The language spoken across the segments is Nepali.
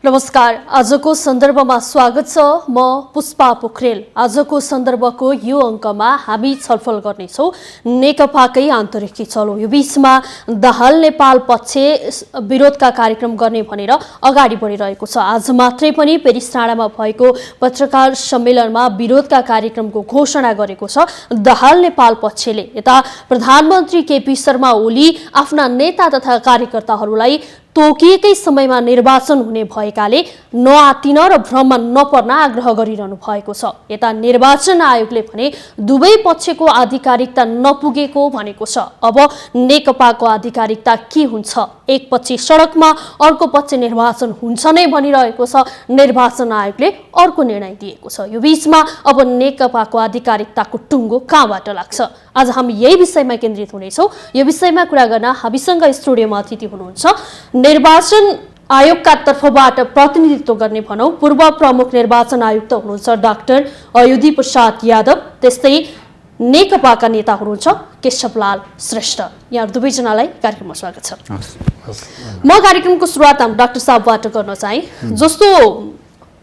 नमस्कार। आजको सन्दर्भमा स्वागत छ। म पुष्पा पोखरेल। आजको सन्दर्भको यो अङ्कमा हामी छलफल गर्नेछौँ नेकपाकै आन्तरिक चलो। यो बीचमा दाहाल नेपाल पक्ष विरोधका कार्यक्रम गर्ने भनेर अगाडि बढिरहेको छ। आज मात्रै पनि पेरिस टाढामा भएको पत्रकार सम्मेलनमा विरोधका कार्यक्रमको घोषणा गरेको छ दाहाल नेपाल पक्षले। यता प्रधानमन्त्री केपी शर्मा ओली आफ्ना नेता तथा कार्यकर्ताहरूलाई तोकिएकै समयमा निर्वाचन हुने भएकाले नआत्तिन र भ्रममा नपर्न आग्रह गरिरहनु भएको छ। यता निर्वाचन आयोगले भने दुवै पक्षको आधिकारिकता नपुगेको भनेको छ। अब नेकपाको आधिकारिकता के हुन्छ? एक पक्ष सडकमा, अर्को पक्ष निर्वाचन हुन्छ नै भनिरहेको छ। निर्वाचन आयोगले अर्को निर्णय दिएको छ। यो बीचमा अब नेकपाको आधिकारिकताको टुङ्गो कहाँबाट लाग्छ? आज हामी यही विषयमा केन्द्रित हुनेछौँ। यो विषयमा कुरा गर्न हामीसँग स्टुडियोमा अतिथि हुनुहुन्छ निर्वाचन आयोगका तर्फबाट प्रतिनिधित्व गर्ने भनौँ पूर्व प्रमुख निर्वाचन आयुक्त हुनुहुन्छ डाक्टर अयोधी प्रसाद यादव। त्यस्तै नेकपाका नेता हुनुहुन्छ केशवलाल श्रेष्ठ। यहाँ दुवैजनालाई कार्यक्रममा स्वागत छ। म कार्यक्रमको सुरुवात डाक्टर साहबबाट गर्न चाहे। जस्तो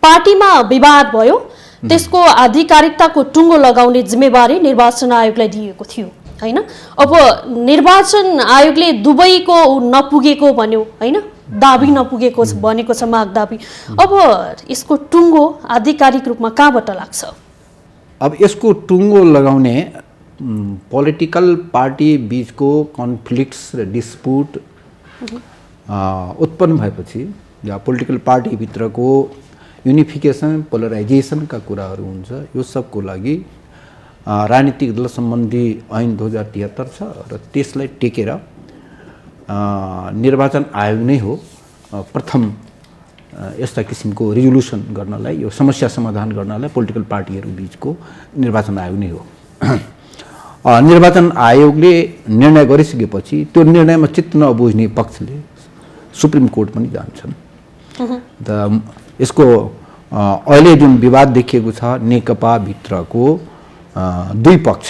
पार्टीमा विवाद भयो त्यसको आधिकारिकताको टुङ्गो लगाउने जिम्मेवारी निर्वाचन आयोगलाई दिएको थियो हैन? अब निर्वाचन आयोगले दुवैको नपुगेको भन्यो हैन, दाबी नपुगेको भनेको छ, माग दाबी। अब यसको टुङ्गो आधिकारिक रूपमा कहाँबाट लाग्छ? अब यसको टुङ्गो लगाउने पोलिटिकल पार्टी बीचको कन्फ्लिक्ट्स र डिस्प्युट उत्पन्न भएपछि या पोलिटिकल पार्टीभित्रको युनिफिकेसन पोलराइजेसनका कुराहरू हुन्छ। यो सबको लागि राजनीतिक दल सम्बन्धी ऐन 2073 छ र त्यसलाई टेकेर निर्वाचन आयोग नै हो प्रथम यस्ता किसिमको रिजोल्युसन गर्नलाई, यो समस्या समाधान गर्नलाई पोलिटिकल पार्टीहरू बीचको निर्वाचन आयोग नै हो। निर्वाचन आयोगले निर्णय गरिसकेपछि त्यो निर्णयमा चित्त नबुझ्ने पक्षले सुप्रिम कोर्ट पनि जान्छन्। यसको अहिले जुन विवाद देखिएको छ नेकपा भित्रको दुई पक्ष,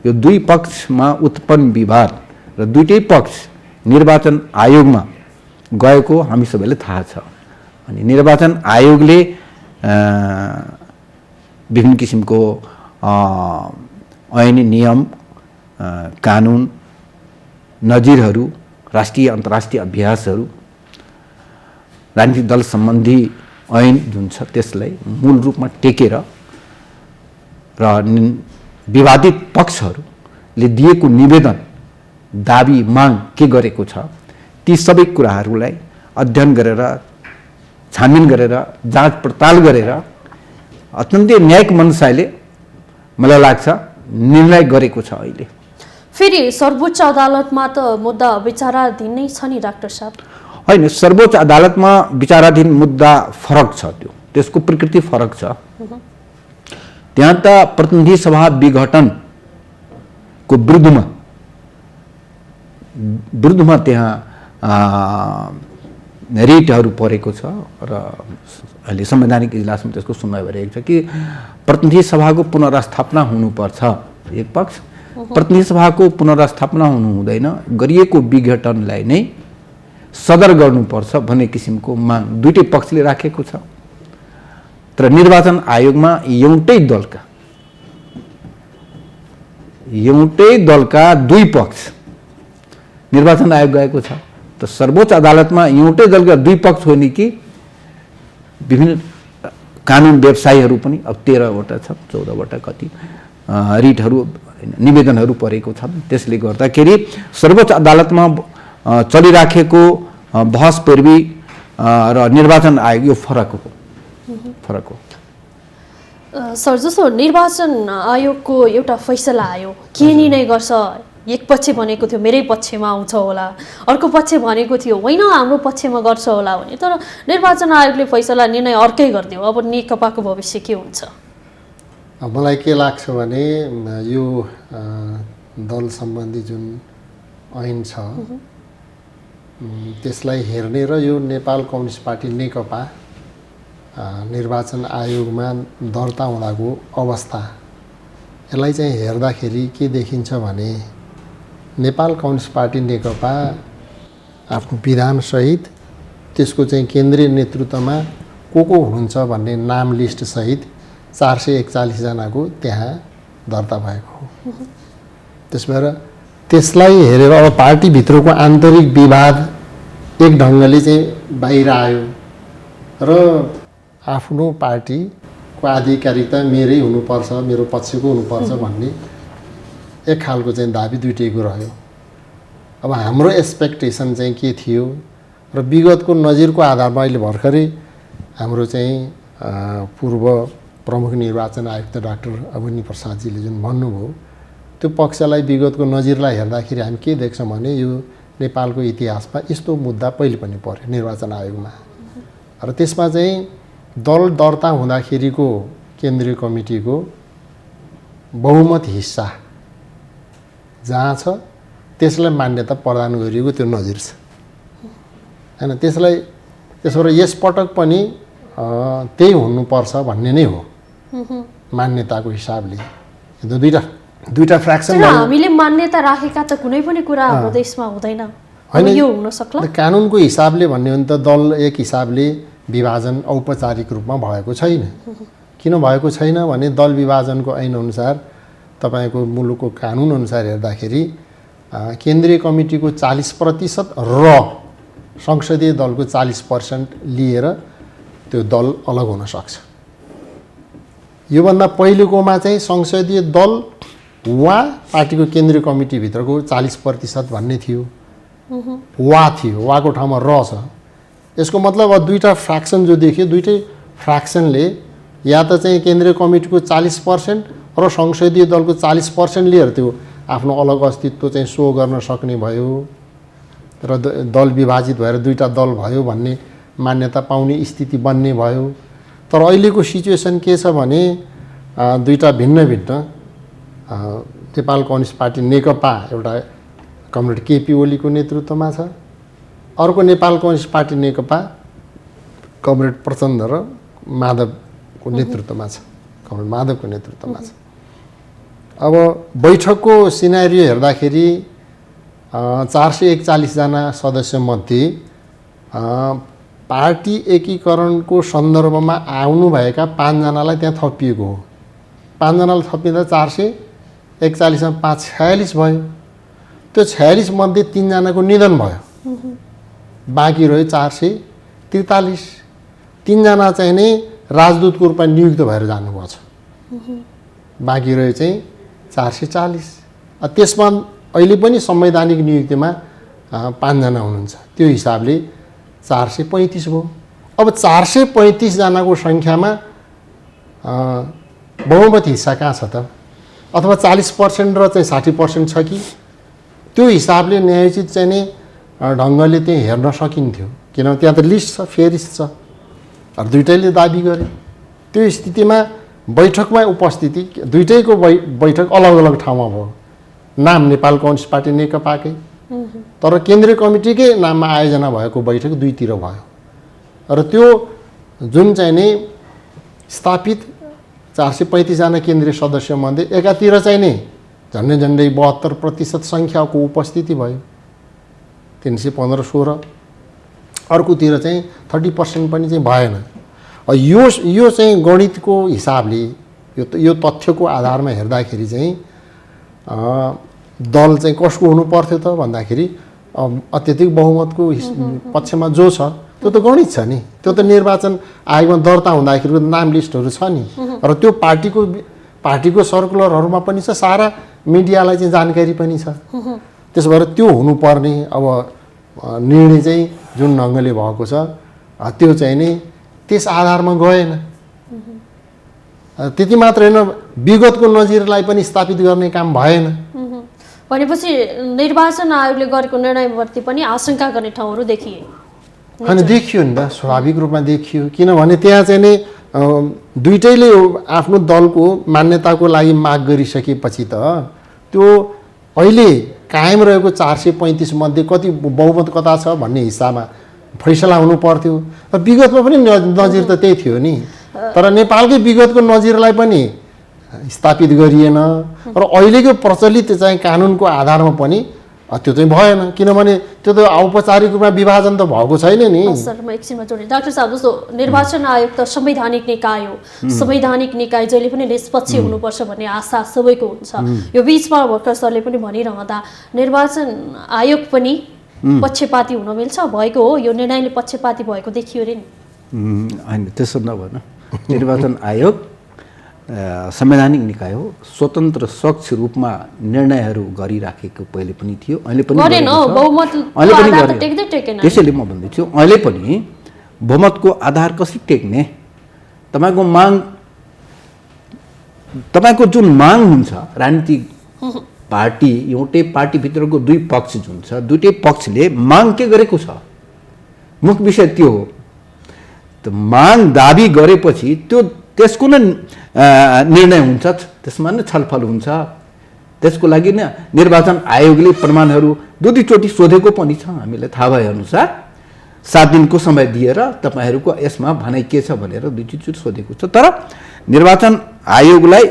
यो दुई पक्षमा उत्पन्न विवाद र दुईटै पक्ष निर्वाचन आयोगमा गएको हामी सबैलाई थाहा छ। अनि निर्वाचन आयोगले विभिन्न किसिमको ऐनी नियम कानुन नजिरहरू, राष्ट्रिय अन्तर्राष्ट्रिय अभ्यासहरू, राजनीतिक दल सम्बन्धी ऐन जुन छ त्यसलाई मूल रूपमा टेकेर र विवादित पक्षहरूले दिएको निवेदन दाबी माग के गरेको छ ती सबै कुराहरूलाई अध्ययन गरेर छानबिन गरेर जाँच पडताल गरेर अत्यन्तै न्यायिक मन्त्रालयले मलाई लाग्छ निर्णय गरेको छ। अहिले फेरि सर्वोच्च अदालतमा त मुद्दा विचाराधीन नै छ नि डाक्टर साहब? होइन, सर्वोच्च अदालतमा विचाराधीन मुद्दा फरक छ, त्यसको प्रकृति फरक छ। त्यहाँ त प्रतिनिधि सभा विघटनको विरुद्धमा त्यहाँ रिटहरू परेको छ र अहिले संवैधानिक इजलासमा त्यसको सुनवाई भइरहेको छ कि प्रतिनिधि सभाको पुनर्स्थापना हुनुपर्छ। एक पक्ष प्रतिनिधि सभाको पुनर्स्थापना हुनु हुँदैन, गरिएको विघटनलाई नै सदर गर्नुपर्छ भन्ने किसिमको माग दुईटै पक्षले राखेको छ। तर निर्वाचन आयोगमा एउटै दलका दुई पक्ष निर्वाचन आयोग गएको छ। त सर्वोच्च अदालतमा एउटै दलका दुई पक्ष हो नि कि विभिन्न कानुन व्यवसायीहरू पनि अब 13वटा छ, 14वटा कति रिटहरू निवेदनहरू परेको छन्। त्यसले गर्दाखेरि सर्वोच्च अदालतमा चलिराखेको बहस पैरवी र निर्वाचन आयोग यो फरक हो। सर, जस्तो निर्वाचन आयोगको एउटा फैसला आयो, के निर्णय गर्छ? एक पक्ष भनेको थियो मेरै पक्षमा आउँछ होला, अर्को पक्ष भनेको थियो होइन हाम्रो पक्षमा गर्छ होला भने, तर निर्वाचन आयोगले फैसला निर्णय अर्कै गरिदियो। अब नेकपाको भविष्य के हुन्छ? मलाई के लाग्छ भने यो दल सम्बन्धी जुन ऐन छ त्यसलाई हेर्ने र यो नेपाल कम्युनिस्ट पार्टी नेकपा निर्वाचन आयोगमा दर्ता हुँदाको अवस्था, यसलाई चाहिँ हेर्दाखेरि के देखिन्छ भने नेपाल कम्युनिस्ट पार्टी नेकपा आफ्नो विधानसहित त्यसको चाहिँ केन्द्रीय नेतृत्वमा को हुनुहुन्छ भन्ने नाम लिस्ट सहित 441 जनाको त्यहाँ दर्ता भएको हो। त्यसभएर त्यसलाई हेरेर अब पार्टीभित्रको आन्तरिक विवाद एक ढङ्गले चाहिँ बाहिर आयो र आफ्नो पार्टीको आधिकारिकता मेरै हुनुपर्छ, मेरो पक्षको हुनुपर्छ भन्ने एक खालको चाहिँ दाबी दुइटैको रह्यो। अब हाम्रो एक्सपेक्टेसन चाहिँ के थियो र विगतको नजिरको आधारमा अहिले भर्खरै हाम्रो चाहिँ पूर्व प्रमुख निर्वाचन आयुक्त डाक्टर अवनी प्रसादजीले जुन भन्नुभयो त्यो पक्षलाई विगतको नजिरलाई हेर्दाखेरि हामी के देख्छौँ भने यो नेपालको इतिहासमा यस्तो मुद्दा पहिले पनि पर्यो निर्वाचन आयोगमा र त्यसमा चाहिँ दल दर्ता हुँदाखेरिको केन्द्रीय कमिटीको बहुमत हिस्सा जहाँ छ त्यसलाई मान्यता प्रदान गरिएको त्यो नजिर छ हैन। त्यसलाई त्यसबाट यसपटक पनि त्यही हुनुपर्छ भन्ने नै हो मान्यताको हिसाबले। दुईटा फ्र्याक्सन हामीले मान्यता राखेका त कुनै पनि कुरा हाम्रो देशमा हुँदैन, यो हुन सक्ला। कानुनको हिसाबले भन्ने हो भने त दल एक हिसाबले विभाजन औपचारिक रूपमा भएको छैन। किन भएको छैन भने दल विभाजनको ऐन अनुसार तपाईको मुलुकको कानुन अनुसार हेर्दाखेरि केन्द्रीय कमिटीको 40% र संसदीय दलको 40% लिएर त्यो दल अलग हुन सक्छ। योभन्दा पहिलेकोमा चाहिँ संसदीय दल वा पार्टीको केन्द्रीय कमिटीभित्रको 40% भन्ने थियो, वा थियो, वाको ठाउँमा र छ। यसको मतलब अब दुईटा फ्र्याक्सन जो देखियो दुईटै फ्र्याक्सनले या त चाहिँ केन्द्रीय कमिटीको 40% र संसदीय दलको 40% लिएर त्यो आफ्नो अलग अस्तित्व चाहिँ सो गर्न सक्ने भयो र दल विभाजित भएर दुईटा दल भयो भन्ने मान्यता पाउने स्थिति बन्ने भयो। तर अहिलेको सिचुएसन के छ भने दुईटा भिन्न नेपाल कम्युनिस्ट पार्टी नेकपा एउटा कमरेड केपी ओलीको नेतृत्वमा छ, अर्को नेपाल कम्युनिस्ट पार्टी नेकपा कमरेड प्रचण्ड र माधवको नेतृत्वमा छ, कमरेड माधवको नेतृत्वमा छ। अब बैठकको सिनारियो हेर्दाखेरि 441 जना सदस्यमध्ये पार्टी एकीकरणको सन्दर्भमा आउनुभएका 5 जनालाई त्यहाँ थपिएको हो। 5 जनालाई थपिँदा 441 मा 5 46 भयो। त्यो 46 मध्ये 3 जनाको निधन भयो, बाँकी रह्यो 443। 3 जना चाहिँ नै राजदूतको रूपमा नियुक्त भएर जानुभएको छ, बाँकी रह्यो चाहिँ 440। त्यसमा अहिले पनि संवैधानिक नियुक्तिमा 5 जना हुनुहुन्छ, त्यो हिसाबले 435 भयो। अब 435 जनाको सङ्ख्यामा बहुमत हिस्सा कहाँ छ त? अथवा 40% र चाहिँ 60% छ कि? त्यो हिसाबले न्यायोचित चाहिँ नै ढङ्गले त्यहाँ हेर्न सकिन्थ्यो, किनभने त्यहाँ त लिस्ट छ, फेरिस्ट छ, अरू दुइटैले दाबी गरे। त्यो स्थितिमा बैठकमा उपस्थिति दुइटैको बैठक अलग अलग ठाउँमा भयो। नाम नेपाल कम्युनिस्ट पार्टी नेकपाकै, तर केन्द्रीय कमिटीकै नाममा आयोजना भएको बैठक दुईतिर भयो र त्यो जुन चाहिँ नै स्थापित 435 जना केन्द्रीय सदस्यमध्ये एकातिर चाहिँ नै झन्डै 72% सङ्ख्याको उपस्थिति भयो, 315-16। अर्कोतिर चाहिँ 30% पनि चाहिँ भएन। यो चाहिँ गणितको हिसाबले यो तथ्यको आधारमा हेर्दाखेरि चाहिँ दल चाहिँ कसको हुनु पर्थ्यो त भन्दाखेरि अत्यधिक बहुमतको पक्षमा जो छ त्यो त गणित छ नि, त्यो त निर्वाचन आयोगमा दर्ता हुँदाखेरिको नाम लिस्टहरू छ नि, र त्यो पार्टीको सर्कुलरहरूमा पनि छ, सारा मिडियालाई चाहिँ जानकारी पनि छ। त्यसो भएर त्यो हुनुपर्ने अब निर्णय चाहिँ जुन ढङ्गले भएको छ त्यो चाहिँ नि त्यस आधारमा गएन। त्यति मात्र होइन, विगतको नजिरलाई पनि स्थापित गर्ने काम भएन। भनेपछि निर्वाचन आयोगले गरेको निर्णयप्रति पनि आशंका गर्ने ठाउँहरू देखिए। होइन, देखियो नि त, स्वाभाविक रूपमा देखियो। किनभने त्यहाँ चाहिँ नि दुइटैले आफ्नो दलको मान्यताको लागि माग गरिसकेपछि त त्यो अहिले कायम रहेको 435 मध्ये कति बहुमत कता छ भन्ने हिसाबमा फैसला हुनु पर्थ्यो। विगतमा पनि नजिर त त्यही थियो नि, तर नेपालकै विगतको नजिरलाई पनि स्थापित गरिएन र अहिलेको प्रचलित चाहिँ कानुनको आधारमा पनि त्यो चाहिँ भएन, किनभने त्यो त औपचारिक रूपमा विभाजन त भएको छैन नि। सर म एकछिनमा जोडेँ। डाक्टर साहब जस्तो निर्वाचन आयोग त संवैधानिक निकाय हो, संवैधानिक निकाय जहिले पनि निष्पक्ष हुनुपर्छ भन्ने आशा सबैको हुन्छ। यो बिचमा भर्खर सरले पनि भनिरहँदा निर्वाचन आयोग पनि पक्षपाती हुन मिल्छ, भएको हो यो निर्णयले पक्षपाती भएको देखियो रे नि। होइन त्यसो नभन, निर्वाचन आयोग संवैधानिक निकाय हो, स्वतन्त्र स्वच्छ रूपमा निर्णयहरू गरिराखेको पहिले पनि थियो, अहिले पनि गरेन, बहुमतको आधार त टेक्दै टेकेन। त्यसैले म भन्दैछु अहिले पनि बहुमतको आधार कसरी टेक्ने? तपाईँको जुन माग हुन्छ, राजनीतिक पार्टी एउटै पार्टीभित्रको दुई पक्ष जुन छ, दुईटै पक्षले माग के गरेको छ, मुख्य विषय त्यो हो। त माग दाबी गरेपछि त्यसको नै निर्णय हुन्छ, त्यसमा नै छलफल हुन्छ। त्यसको लागि नै निर्वाचन आयोगले प्रमाणहरू दुईचोटि सोधेको पनि छ, हामीलाई थाहा भए अनुसार 7 दिनको समय दिएर तपाईँहरूको यसमा भनाइ के छ भनेर दुईचोटि सोधेको छ। तर निर्वाचन आयोगलाई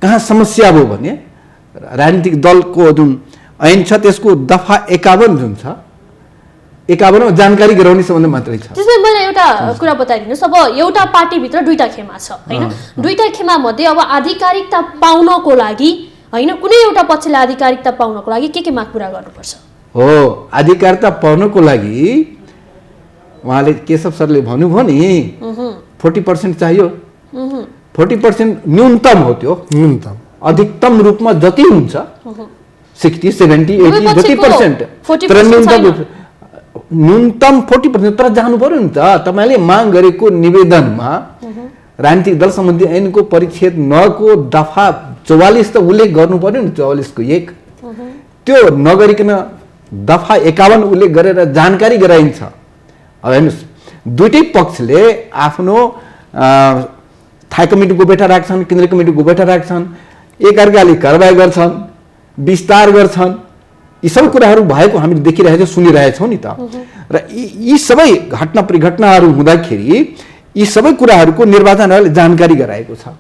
कहाँ समस्या भयो भने राजनीतिक दलको जुन ऐन छ त्यसको दफा 51 जुन छ, 51 जानकारी गराउने सम्बन्ध मात्रै छ। त्यसमा मलाई एउटा कुरा बताइदिनुहोस्, अब एउटा पार्टीभित्र दुईटा खेमा छ होइन, दुईटा खेमा मध्ये अब आधिकारिकता पाउनको लागि होइन, कुनै एउटा पक्षले आधिकारिकता पाउनको लागि के माग पुरा गर्नुपर्छ? हो, आधिकारिकता पाउनको लागि उहाँले केशव सरले भन्नुभयो नि 40% चाहियो। 40% न्यूनतम हो, त्यो न्यूनतम। अधिकतम रूपमा जति हुन्छ 60, 70, 80 जति पर्सेन्ट, तर न्यूनतम 40%। तर जानु पर्यो नि त, तपाईँले माग गरेको निवेदनमा राजनीतिक दल सम्बन्धी ऐनको परिच्छेद 9 को दफा 44 त उल्लेख गर्नु पर्यो नि, 44 को 1 त्यो नगरिकन दफा 51 उल्लेख गरेर जानकारी गराइन्छ। अब हेर्नुहोस्, दुईटै पक्षले आफ्नो थाई कमिटीको बैठक राख्छन्, केन्द्रीय कमिटीको बैठक राख्छन्, एकअर्काले कारबाही गर्छन्, विस्तार गर्छन्, यी सबै कुराहरू भएको हामीले देखिरहेछौँ, सुनिरहेछौँ नि त। र यी सबै घटना परिघटनाहरू हुँदाखेरि यी सबै कुराहरूको निर्वाचन आयोगले जानकारी गराएको छ।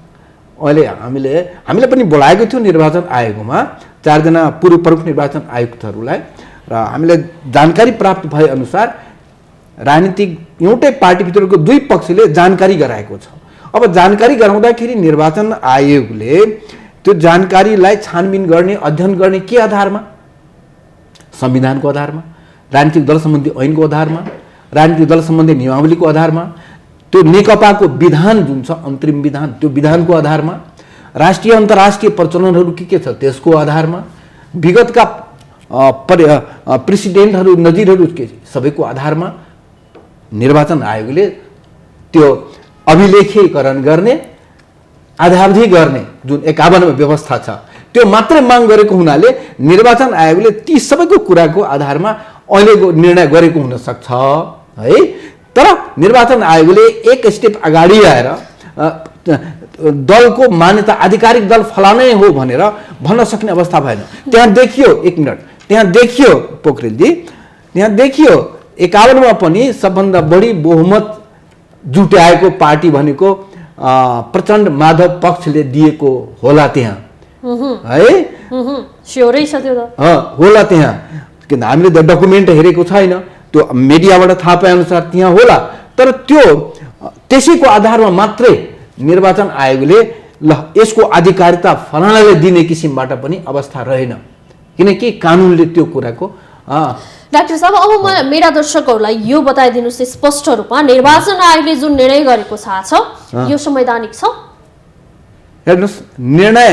अहिले हामीले पनि बोलाएको थियो निर्वाचन आयोगमा 4 जना पूर्व प्रमुख निर्वाचन आयुक्तहरूलाई, र हामीलाई जानकारी प्राप्त भए अनुसार राजनीतिक एउटै पार्टीभित्रको दुई पक्षले जानकारी गराएको छ। अब जानकारी गराउँदाखेरि निर्वाचन आयोगले त्यो जानकारीलाई छानबिन गर्ने, अध्ययन गर्ने के आधारमा? संविधानको आधारमा, राजनीतिक दल सम्बन्धी ऐनको आधारमा, राजनीतिक दल सम्बन्धी नियमावलीको आधारमा, त्यो नेकपाको विधान जुन छ अन्तरिम विधान, त्यो विधानको आधारमा, राष्ट्रिय अन्तर्राष्ट्रिय प्रचलनहरू के छ त्यसको आधारमा, विगतका प्रेसिडेन्टहरू नजिरहरू के सबैको आधारमा निर्वाचन आयोगले त्यो अभिलेखीकरण गर्ने, अध्यावधि गर्ने जुन 51 व्यवस्था छ त्यो मात्रै माग गरेको हुनाले निर्वाचन आयोगले ती सबैको कुराको आधारमा अहिलेको निर्णय गरेको हुन सक्छ है। तर निर्वाचन आयोगले एक स्टेप अगाडि आएर दलको मान्यता आधिकारिक दल फलानै हो भनेर भन्न सक्ने अवस्था भएन। त्यहाँ देखियो, 1 मिनट, त्यहाँ देखियो पोखरेलजी, त्यहाँ देखियो 51 मा पनि सबभन्दा बढी बहुमत जुटाएको पार्टी भनेको प्रचण्ड माधव पक्षले दिएको होला त्यहाँ है। स्योरै छ त्यो त। होला त्यहाँ, किन हामीले त डकुमेन्ट हेरेको छैन, त्यो मिडियाबाट थाहा पाए अनुसार त्यहाँ होला। तर त्यो त्यसैको आधारमा मात्रै निर्वाचन आयोगले ल यसको अधिकारिता फलानाले दिने किसिमबाट पनि अवस्था रहेन, किनकि कानुनले त्यो कुराको। डाक्टर साहब, अब मेरा दर्शकहरूलाई यो बताइदिनुहोस् स्पष्ट रूपमा, निर्वाचन आयोगले जुन निर्णय गरेको थाहा छ यो संवैधानिक छ? हेर्नुहोस्, निर्णय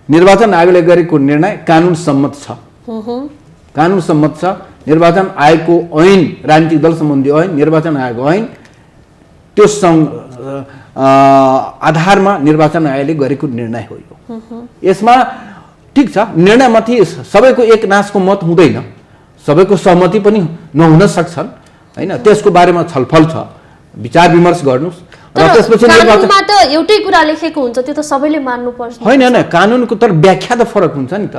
निर्वाचन आयोगले गरेको निर्णय कानुन सम्मत छ, कानुन सम्मत छ। निर्वाचन आयोगको ऐन, राजनीतिक दल सम्बन्धी ऐन, निर्वाचन आयोग ऐन, त्यो आधारमा निर्वाचन आयोगले गरेको निर्णय हो यो। यसमा ठिक छ, निर्णयमाथि सबैको एक नासको मत हुँदैन, सबैको सहमति पनि नहुन सक्छन् हैन, त्यसको बारेमा छलफल छ, विचार विमर्श गर्नुस्। र त्यसपछि कानुनमा त एउटै कुरा लेखेको हुन्छ, त्यो त सबैले मान्नु पर्छ। होइन, कानुनको तर व्याख्या त फरक हुन्छ नि त।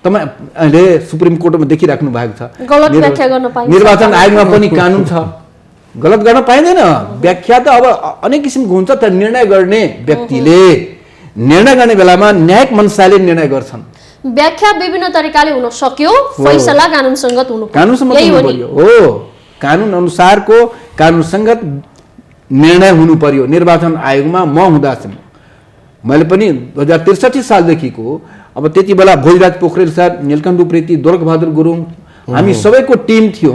तपाईँ अहिले सुप्रिम कोर्टमा देखिराख्नु भएको छ, गलत व्याख्या गर्न पाइन्छ। निर्वाचन आयोगमा पनि कानुन छ, गलत गर्न पाइँदैन। व्याख्या त अब अनेक किसिमको हुन्छ, तर निर्णय गर्ने व्यक्तिले निर्णय गर्ने बेलामा न्यायिक मनसाले निर्णय गर्छन्। व्याख्या विभिन्न तरिकाले हुन सक्यो, फैसला कानुन संगत हुनु पर्यो। हो, कानुन अनुसारको कानुन संगत निर्णय हुनु पर्यो। निर्वाचन आयोगमा म हुँदासम्म मैले पनि 2063 सालदेखिको अब त्यति बेला भोजराज पोखरेल सर, नीलकण्ठ उप्रेती, दोलखबहादुर गुरुङ, हामी सबैको टिम थियो।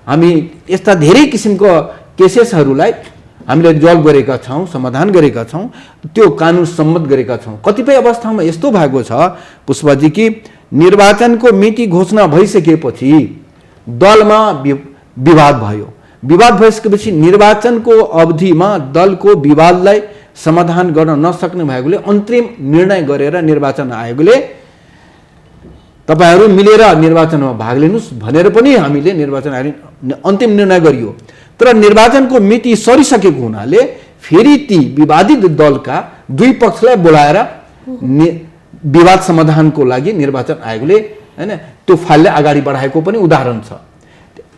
हामी यस्ता धेरै किसिमको केसेसहरूलाई हामीले जल्भ गरेका छौँ, समाधान गरेका छौँ, त्यो कानुन सम्मत गरेका छौँ। कतिपय अवस्थामा यस्तो भएको छ पुष्पाजी कि निर्वाचनको मिति घोषणा भइसकेपछि दलमा विवाद भयो। विवाद भइसकेपछि निर्वाचनको अवधिमा दलको विवादलाई समाधान गर्न नसक्ने भएकोले अन्तरिम निर्णय गरेर निर्वाचन आयोगले तपाईहरू मिलेर निर्वाचनमा भाग लिनुस् भनेर पनि हामीले निर्वाचन आयोग अन्तिम निर्णय गरियो। तर निर्वाचनको मिति सरिसकेको हुनाले फेरि ती विवादित दलका दुई पक्षलाई बोलाएर विवाद समाधानको लागि निर्वाचन आयोगले हैन त्यो फाइललाई अगाडि बढाएको पनि उदाहरण छ।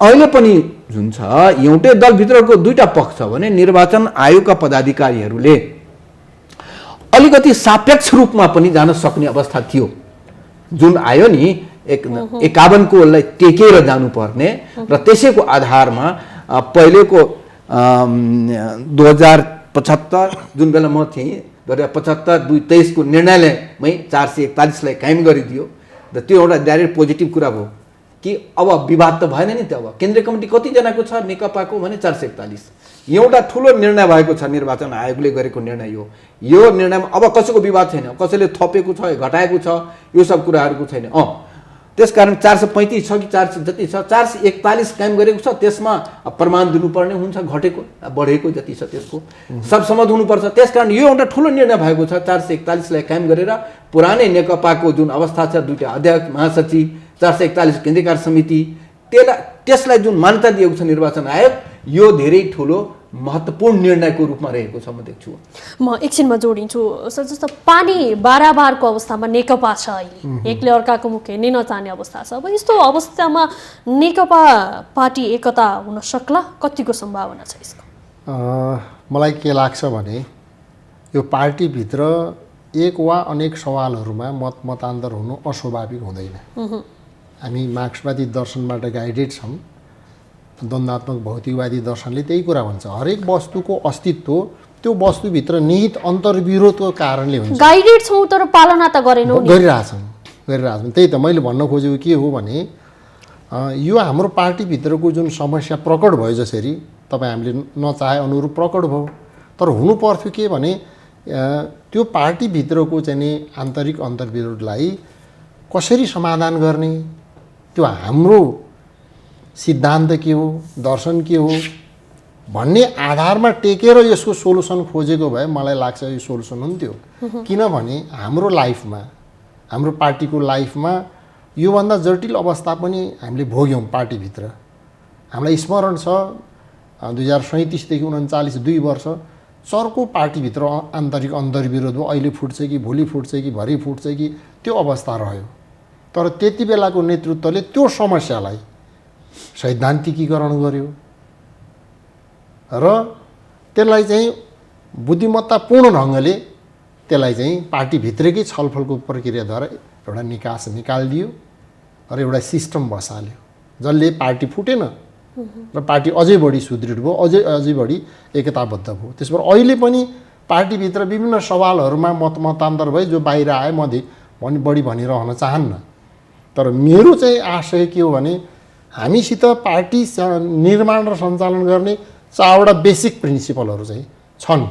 अहिले पनि जुन छ एउटै दलभित्रको दुईटा पक्ष छ भने निर्वाचन आयोगका पदाधिकारीहरूले अलिकति सापेक्ष रूपमा पनि जान सक्ने अवस्था थियो। जुन आयो नि 51 कोलाई टेकेर जानुपर्ने र त्यसैको आधारमा पहिलेको 2075 जुन बेला म थिएँ 2075-23 को निर्णयमै 441 लाई कायम गरिदियो र त्यो एउटा डाइरेक्ट पोजिटिभ कुरा भयो कि अब विवाद त भएन नि। त अब केन्द्रीय कमिटी कतिजनाको छ नेकपाको भने 441। एउटा ठुलो निर्णय भएको छ निर्वाचन आयोगले गरेको निर्णय हो। यो निर्णयमा अब कसैको विवाद छैन, कसैले थपेको छ घटाएको छ यो सब कुराहरूको छैन। त्यसकारण 435 छ कि 400 जति छ 441 कायम गरेको छ। त्यसमा प्रमाण दिनुपर्ने हुन्छ, घटेको बढेको जति छ त्यसको सबसम्मत हुनुपर्छ। त्यसकारण यो एउटा ठुलो निर्णय भएको छ। 441 लाई कायम गरेर पुरानै नेकपाको जुन अवस्था छ दुईटा अध्यक्ष महासचिव 441 केन्द्रीय कार्य समिति त्यसलाई जुन मान्यता दिएको छ निर्वाचन आयोग, यो धेरै ठुलो महत्त्वपूर्ण निर्णयको रूपमा रहेको छ म देख्छु। म एकछिनमा जोडिन्छु सर। जस्तो पानी बाराबारको अवस्थामा नेकपा छ, अहिले एकले अर्काको मुख हेर्नै नचाहने अवस्था छ। अब यस्तो अवस्थामा नेकपा पार्टी एकता हुन सक्ला? कतिको सम्भावना छ यसको? मलाई के लाग्छ भने यो पार्टीभित्र एक वा अनेक सवालहरूमा मतान्तर हुनु अस्वाभाविक हुँदैन। हामी मार्क्सवादी दर्शनबाट गाइडेड छौँ। द्वन्द्वात्मक भौतिकवादी दर्शनले त्यही कुरा भन्छ, हरेक वस्तुको अस्तित्व त्यो वस्तुभित्र निहित अन्तर्विरोधको कारणले हुन्छ। गाइडेड छौँ तर पालना त गरेनौँ नि। गरिरहेछौँ। त्यही त मैले भन्न खोजेको के हो भने यो हाम्रो पार्टीभित्रको जुन समस्या प्रकट भयो, जसरी तपाईँ हामीले नचाहे अनुरूप प्रकट भयो, तर हुनु पर्थ्यो के भने त्यो पार्टीभित्रको चाहिँ नि आन्तरिक अन्तर्विरोधलाई कसरी समाधान गर्ने, त्यो हाम्रो सिद्धान्त के हो, दर्शन के हो भन्ने आधारमा टेकेर यसको सोलुसन खोजेको भए मलाई लाग्छ यो सोलुसन हुन्थ्यो। किनभने हाम्रो लाइफमा, हाम्रो पार्टीको लाइफमा योभन्दा जटिल अवस्था पनि हामीले भोग्यौँ। पार्टीभित्र हामीलाई स्मरण छ 2037 देखि 39 2 वर्ष चर्को पार्टीभित्र आन्तरिक अन्तर्विरोध भयो। अहिले फुट्छ कि भोलि फुट्छ कि भरे फुट्छ कि त्यो अवस्था रह्यो। तर त्यति बेलाको नेतृत्वले त्यो समस्यालाई सैद्धान्तिकीकरण गर्यो र त्यसलाई चाहिँ बुद्धिमत्तापूर्ण ढङ्गले त्यसलाई चाहिँ पार्टीभित्रकै छलफलको प्रक्रियाद्वारा एउटा निकास निकालिदियो र एउटा सिस्टम बसाल्यो जसले पार्टी फुटेन र पार्टी अझै बढी सुदृढ भयो, अझै बढी एकताबद्ध भयो। त्यसबाट अहिले पनि पार्टीभित्र विभिन्न सवालहरूमा मतान्तर भए जो बाहिर आए म बढी भनिरहन चाहन्न। तर मेरो चाहिँ आशय के हो भने हामीसित पार्टी निर्माण र सञ्चालन गर्ने 4वटा बेसिक प्रिन्सिपलहरू चाहिँ छन्,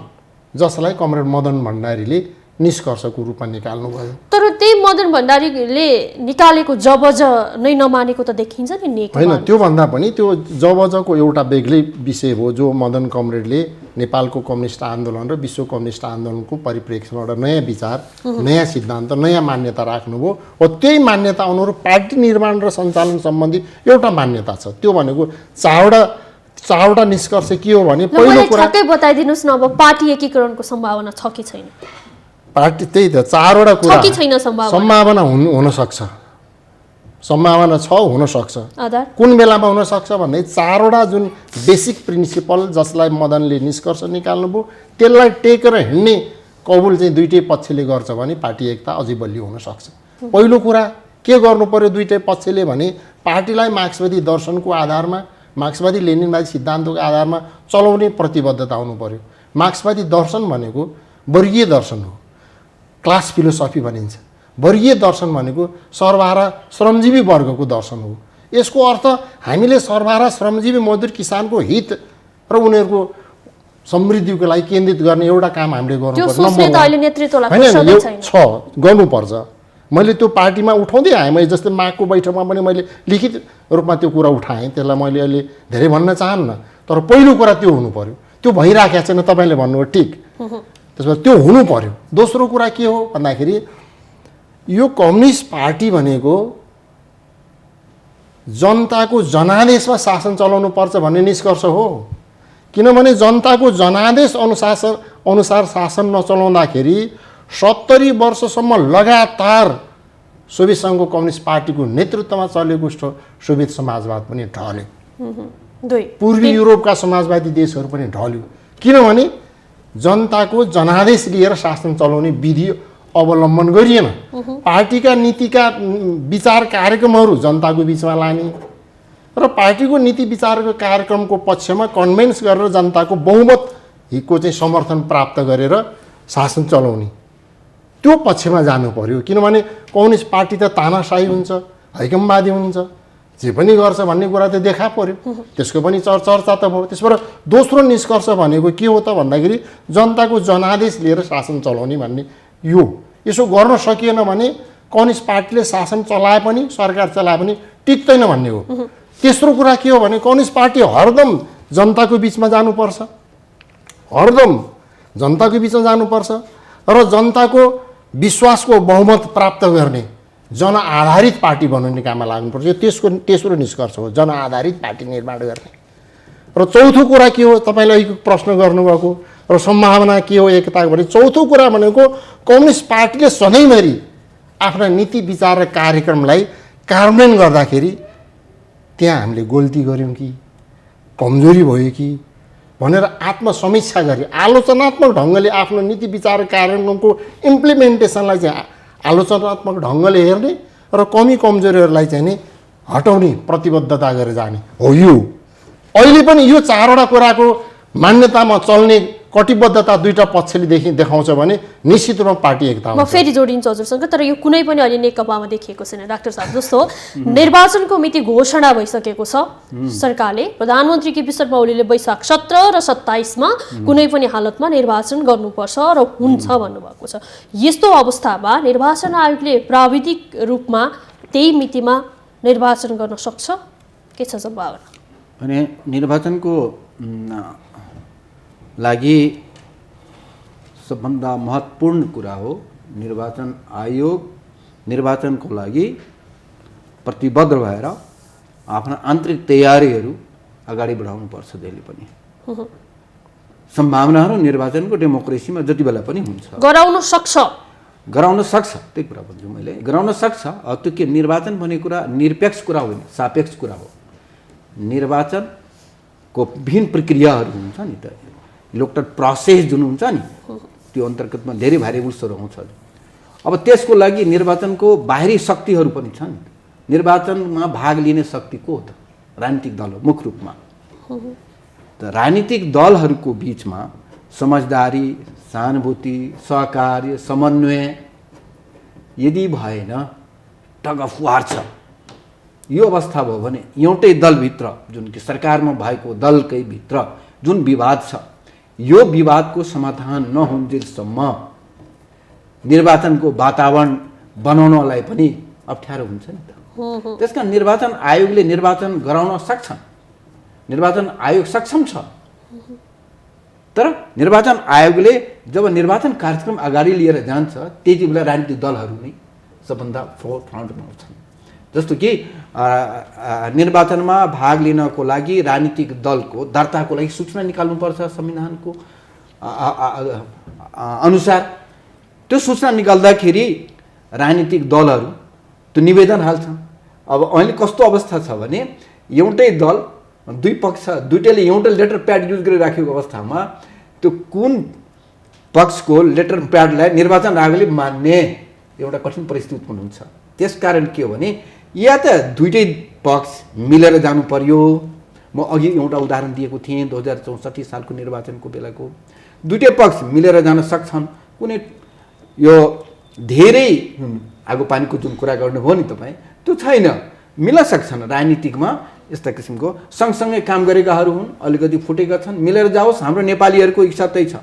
जसलाई कमरेड मदन भण्डारीले निष्कर्षको रूपमा निकाल्नुभयो। तर त्यही मदन भण्डारीले निकालेको जबज नै नमानेको त देखिन्छ नि नेकपा। होइन, त्योभन्दा पनि त्यो जबजको एउटा बेग्लै विषय हो जो मदन कमरेडले नेपालको कम्युनिस्ट आन्दोलन र विश्व कम्युनिस्ट आन्दोलनको परिप्रेक्ष्यमा एउटा नयाँ विचार, नयाँ सिद्धान्त, नयाँ मान्यता राख्नुभयो। हो त्यही मान्यता अनुरूप पार्टी निर्माण र सञ्चालन सम्बन्धी एउटा मान्यता छ। त्यो भनेको 4वटा निष्कर्ष के हो भने पहिलो कुरा ठ्याक्कै बताइदिनुस् न, अब पार्टी एकीकरणको सम्भावना छ कि छैन? पार्टी त्यही त 4वटा कुरा छ कि छैन सम्भावना हुन सक्छ, सम्भावना छ, हुन सक्छ। कुन बेलामा हुन सक्छ भन्ने 4वटा जुन बेसिक प्रिन्सिपल जसलाई मदनले निष्कर्ष निकाल्नुभयो त्यसलाई टेकेर हिँड्ने कबुल चाहिँ दुईटै पक्षले गर्छ भने पार्टी एकता अझै बलियो हुन सक्छ। पहिलो कुरा के गर्नु पर्यो दुईटै पक्षले भने पार्टीलाई मार्क्सवादी दर्शनको आधारमा मार्क्सवादी लेनिनवादी सिद्धान्तको आधारमा चलाउने प्रतिबद्धता हुनु पर्यो। मार्क्सवादी दर्शन भनेको वर्गीय दर्शन हो, क्लास फिलोसफी भनिन्छ। वर्गीय दर्शन भनेको सर्वहारा श्रमजीवी वर्गको दर्शन हो। यसको अर्थ हामीले सर्वहारा श्रमजीवी मजदुर किसानको हित र उनीहरूको समृद्धिको लागि केन्द्रित गर्ने एउटा काम हामीले गर्नुपर्छ। गर्नुपर्छ। मैले त्यो पार्टीमा उठाउँदै आएँ। मैले जस्तै मागको बैठकमा पनि मैले लिखित रूपमा त्यो कुरा उठाएँ। त्यसलाई मैले अहिले धेरै भन्न चाहन्न, तर पहिलो कुरा त्यो हुनु पर्यो। त्यो भइराखेको छैन, तपाईँले भन्नुभयो ठिक। त्यसमा त्यो हुनु पर्यो। दोस्रो कुरा के हो भन्दाखेरि यो कम्युनिस्ट पार्टी भनेको जनताको जनादेशमा शासन चलाउनु पर्छ भन्ने निष्कर्ष हो। किनभने जनताको जनादेश अनुसार शासन नचलाउँदाखेरि 70 वर्षसम्म लगातार सोभियत सङ्घको कम्युनिस्ट पार्टीको नेतृत्वमा चलेको सोभियत समाजवाद पनि ढल्यो। पूर्वी युरोपका समाजवादी देशहरू पनि ढल्यो। किनभने जनताको जनादेश लिएर शासन चलाउने विधि अवलम्बन गरिएन। पार्टीका नीतिका विचार कार्यक्रमहरू जनताको बिचमा लाने र पार्टीको नीति विचारको कार्यक्रमको पक्षमा कन्भिन्स गरेर जनताको बहुमतको चाहिँ समर्थन प्राप्त गरेर शासन चलाउने, त्यो पक्षमा जानु पर्यो। किनभने कम्युनिस्ट पार्टी त तानाशाही हुन्छ, हैकमवादी हुन्छ, जे पनि गर्छ भन्ने कुरा त देखा पर्यो। त्यसको पनि चर्चा त भयो। त्यसबाट दोस्रो निष्कर्ष भनेको के हो त भन्दाखेरि जनताको जनादेश लिएर शासन चलाउने भन्ने यो। यसो गर्न सकिएन भने कम्युनिस्ट पार्टीले शासन चलाए पनि सरकार चलाए पनि टिक्दैन भन्ने हो। तेस्रो कुरा के हो भने कम्युनिस्ट पार्टी हरदम जनताको बिचमा जानुपर्छ, हरदम जनताको बिचमा जानुपर्छ र जनताको विश्वासको बहुमत प्राप्त गर्ने जनआधारित पार्टी बनाउने काममा लाग्नुपर्छ। यो त्यसको तेस्रो निष्कर्ष हो, जनआधारित पार्टी निर्माण गर्ने। र चौथो कुरा के हो, तपाईँले अहिले प्रश्न गर्नुभएको र सम्भावना के हो एकताको भने चौथो कुरा भनेको कम्युनिस्ट पार्टीले सधैँभरि आफ्ना नीति विचार र कार्यक्रमलाई कार्यान्वयन गर्दाखेरि त्यहाँ हामीले गल्ती गऱ्यौँ कि कमजोरी भयो कि भनेर आत्मसमीक्षा गरी आलोचनात्मक ढङ्गले आफ्नो नीति विचार कार्यक्रमको इम्प्लिमेन्टेसनलाई चाहिँ आलोचनात्मक ढङ्गले हेर्ने र कमी कमजोरीहरूलाई चाहिँ नि हटाउने प्रतिबद्धता गरेर जाने हो। यो अहिले पनि यो चारवटा कुराको मान्यतामा चल्ने कटिबद्धता दुईटा पक्षले देखाउँछ भने निश्चित रूपमा पार्टी एकता हुन्छ। म फेरि जोडिन्छु हजुरसँग, तर यो कुनै पनि अहिले नेकपामा देखिएको छैन। डाक्टर साहब, जस्तो निर्वाचनको मिति घोषणा भइसकेको छ सरकारले, प्रधानमन्त्री केपी शर्मा ओलीले वैशाख 17 र 27मा कुनै पनि हालतमा निर्वाचन गर्नुपर्छ र हुन्छ भन्नुभएको छ। यस्तो अवस्थामा निर्वाचन आयोगले प्राविधिक रूपमा त्यही मितिमा निर्वाचन गर्न सक्छ? के छ सम्भावना? अनि निर्वाचनको लागि सबभन्दा महत्त्वपूर्ण कुरा हो निर्वाचन आयोग निर्वाचनको लागि प्रतिबद्ध भएर आफ्ना आन्तरिक तयारीहरू अगाडि बढाउनुपर्छ। त्यसले पनि सम्भावनाहरू निर्वाचनको डेमोक्रेसीमा जति बेला पनि हुन्छ, गराउन सक्छ, त्यही कुरा भन्छु मैले, गराउन सक्छ। त्यो के निर्वाचन भन्ने कुरा निरपेक्ष कुरा होइन, सापेक्ष कुरा हो। निर्वाचनको विभिन्न प्रक्रियाहरू हुन्छ नि त, इलेक्टोरल प्रोसेस जुन हुन्छ नि त्यो अन्तर्गतमा धेरै भ्यारिएबल्सहरू आउँछ। अब त्यसको लागि निर्वाचनको बाहिरी शक्तिहरू पनि छन्। निर्वाचनमा भाग लिने शक्ति को हो त? राजनीतिक दल हो मुख्य रूपमा। त राजनीतिक दलहरूको बिचमा समझदारी, सहानुभूति, सहकार्य, समन्वय यदि भएन टग अफ वार छ। यो अवस्था भयो भने एउटै दलभित्र जुन कि सरकारमा भएको दलकै भित्र जुन विवाद छ, यो विवादको समाधान नहुन्जेलसम्म निर्वाचनको वातावरण बनाउनलाई पनि अप्ठ्यारो हुन्छ नि त। त्यसकारण निर्वाचन आयोगले निर्वाचन गराउन सक्छ, निर्वाचन आयोग सक्षम छ। तर निर्वाचन आयोगले जब निर्वाचन कार्यक्रम अगाडि लिएर जान्छ त्यति बेला राजनीतिक दलहरू नै सबभन्दा फ्रन्टमा आउँछन्। जस्तो कि निर्वाचनमा भाग लिनको लागि राजनीतिक दलको दर्ताको लागि सूचना निकाल्नुपर्छ संविधानको अनुसार। त्यो सूचना निकाल्दाखेरि राजनीतिक दलहरू त्यो निवेदन हाल्छन्। अब अहिले कस्तो अवस्था छ भने एउटै दल दुई पक्ष दुईटैले एउटै लेटर प्याड युज गरिराखेको अवस्थामा त्यो कुन पक्षको लेटर प्याडलाई निर्वाचन आयोगले मान्ने एउटा कठिन परिस्थिति उत्पन्न हुन्छ। त्यसकारण के हो भने या त दुईटै पक्ष मिलेर जानु पर्यो। म अघि एउटा उदाहरण दिएको थिएँ 2064 सालको निर्वाचनको बेलाको। दुईटै पक्ष मिलेर जान सक्छन्। कुनै यो धेरै आगो पानीको जुन कुरा गर्नुभयो नि तपाईँ, त्यो छैन, मिल्न सक्छन्। राजनीतिकमा यस्ता किसिमको सँगसँगै काम गरेकाहरू हुन्, अलिकति फुटेका छन्, मिलेर जाओस्। हाम्रो नेपालीहरूको इच्छा त्यही छ,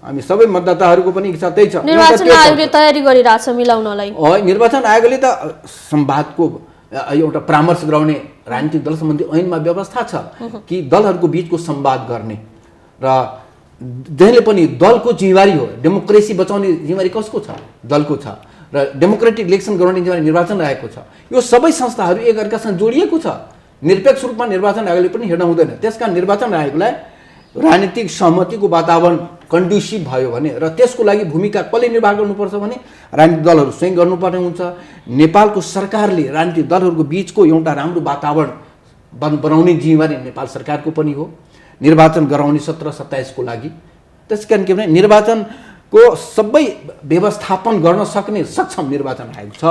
हामी सबै मतदाताहरूको पनि इच्छा त्यही छ। निर्वाचन आयोगले तयारी गरिरहेछ मिलाउनलाई। निर्वाचन आयोगले त संवादको एउटा परामर्श गराउने राजनीतिक दल सम्बन्धी ऐनमा व्यवस्था छ कि दलहरूको बिचको संवाद गर्ने, र जहिले पनि दलको जिम्मेवारी हो। डेमोक्रेसी बचाउने जिम्मेवारी कसको छ? दलको छ। र डेमोक्रेटिक इलेक्सन गराउने जिम्मेवारी निर्वाचन आयोगको छ। यो सबै संस्थाहरू एकअर्कासँग जोडिएको छ। निरपेक्ष रूपमा निर्वाचन आयोगले पनि हेर्न हुँदैन। त्यसकारण निर्वाचन आयोगलाई राजनीतिक सहमतिको वातावरण कन्ड्युसिभ भयो भने र त्यसको लागि भूमिका कसले निर्वाह गर्नुपर्छ भने राजनीतिक दलहरू स्वयं गर्नुपर्ने हुन्छ। नेपालको सरकारले राजनीतिक दलहरूको बिचको एउटा राम्रो वातावरण बनाउने जिम्मेवारी नेपाल सरकारको पनि हो, निर्वाचन गराउने 17-27 को लागि। त्यसकारण के भने निर्वाचनको सबै व्यवस्थापन गर्न सक्ने सक्षम निर्वाचन आयोग छ।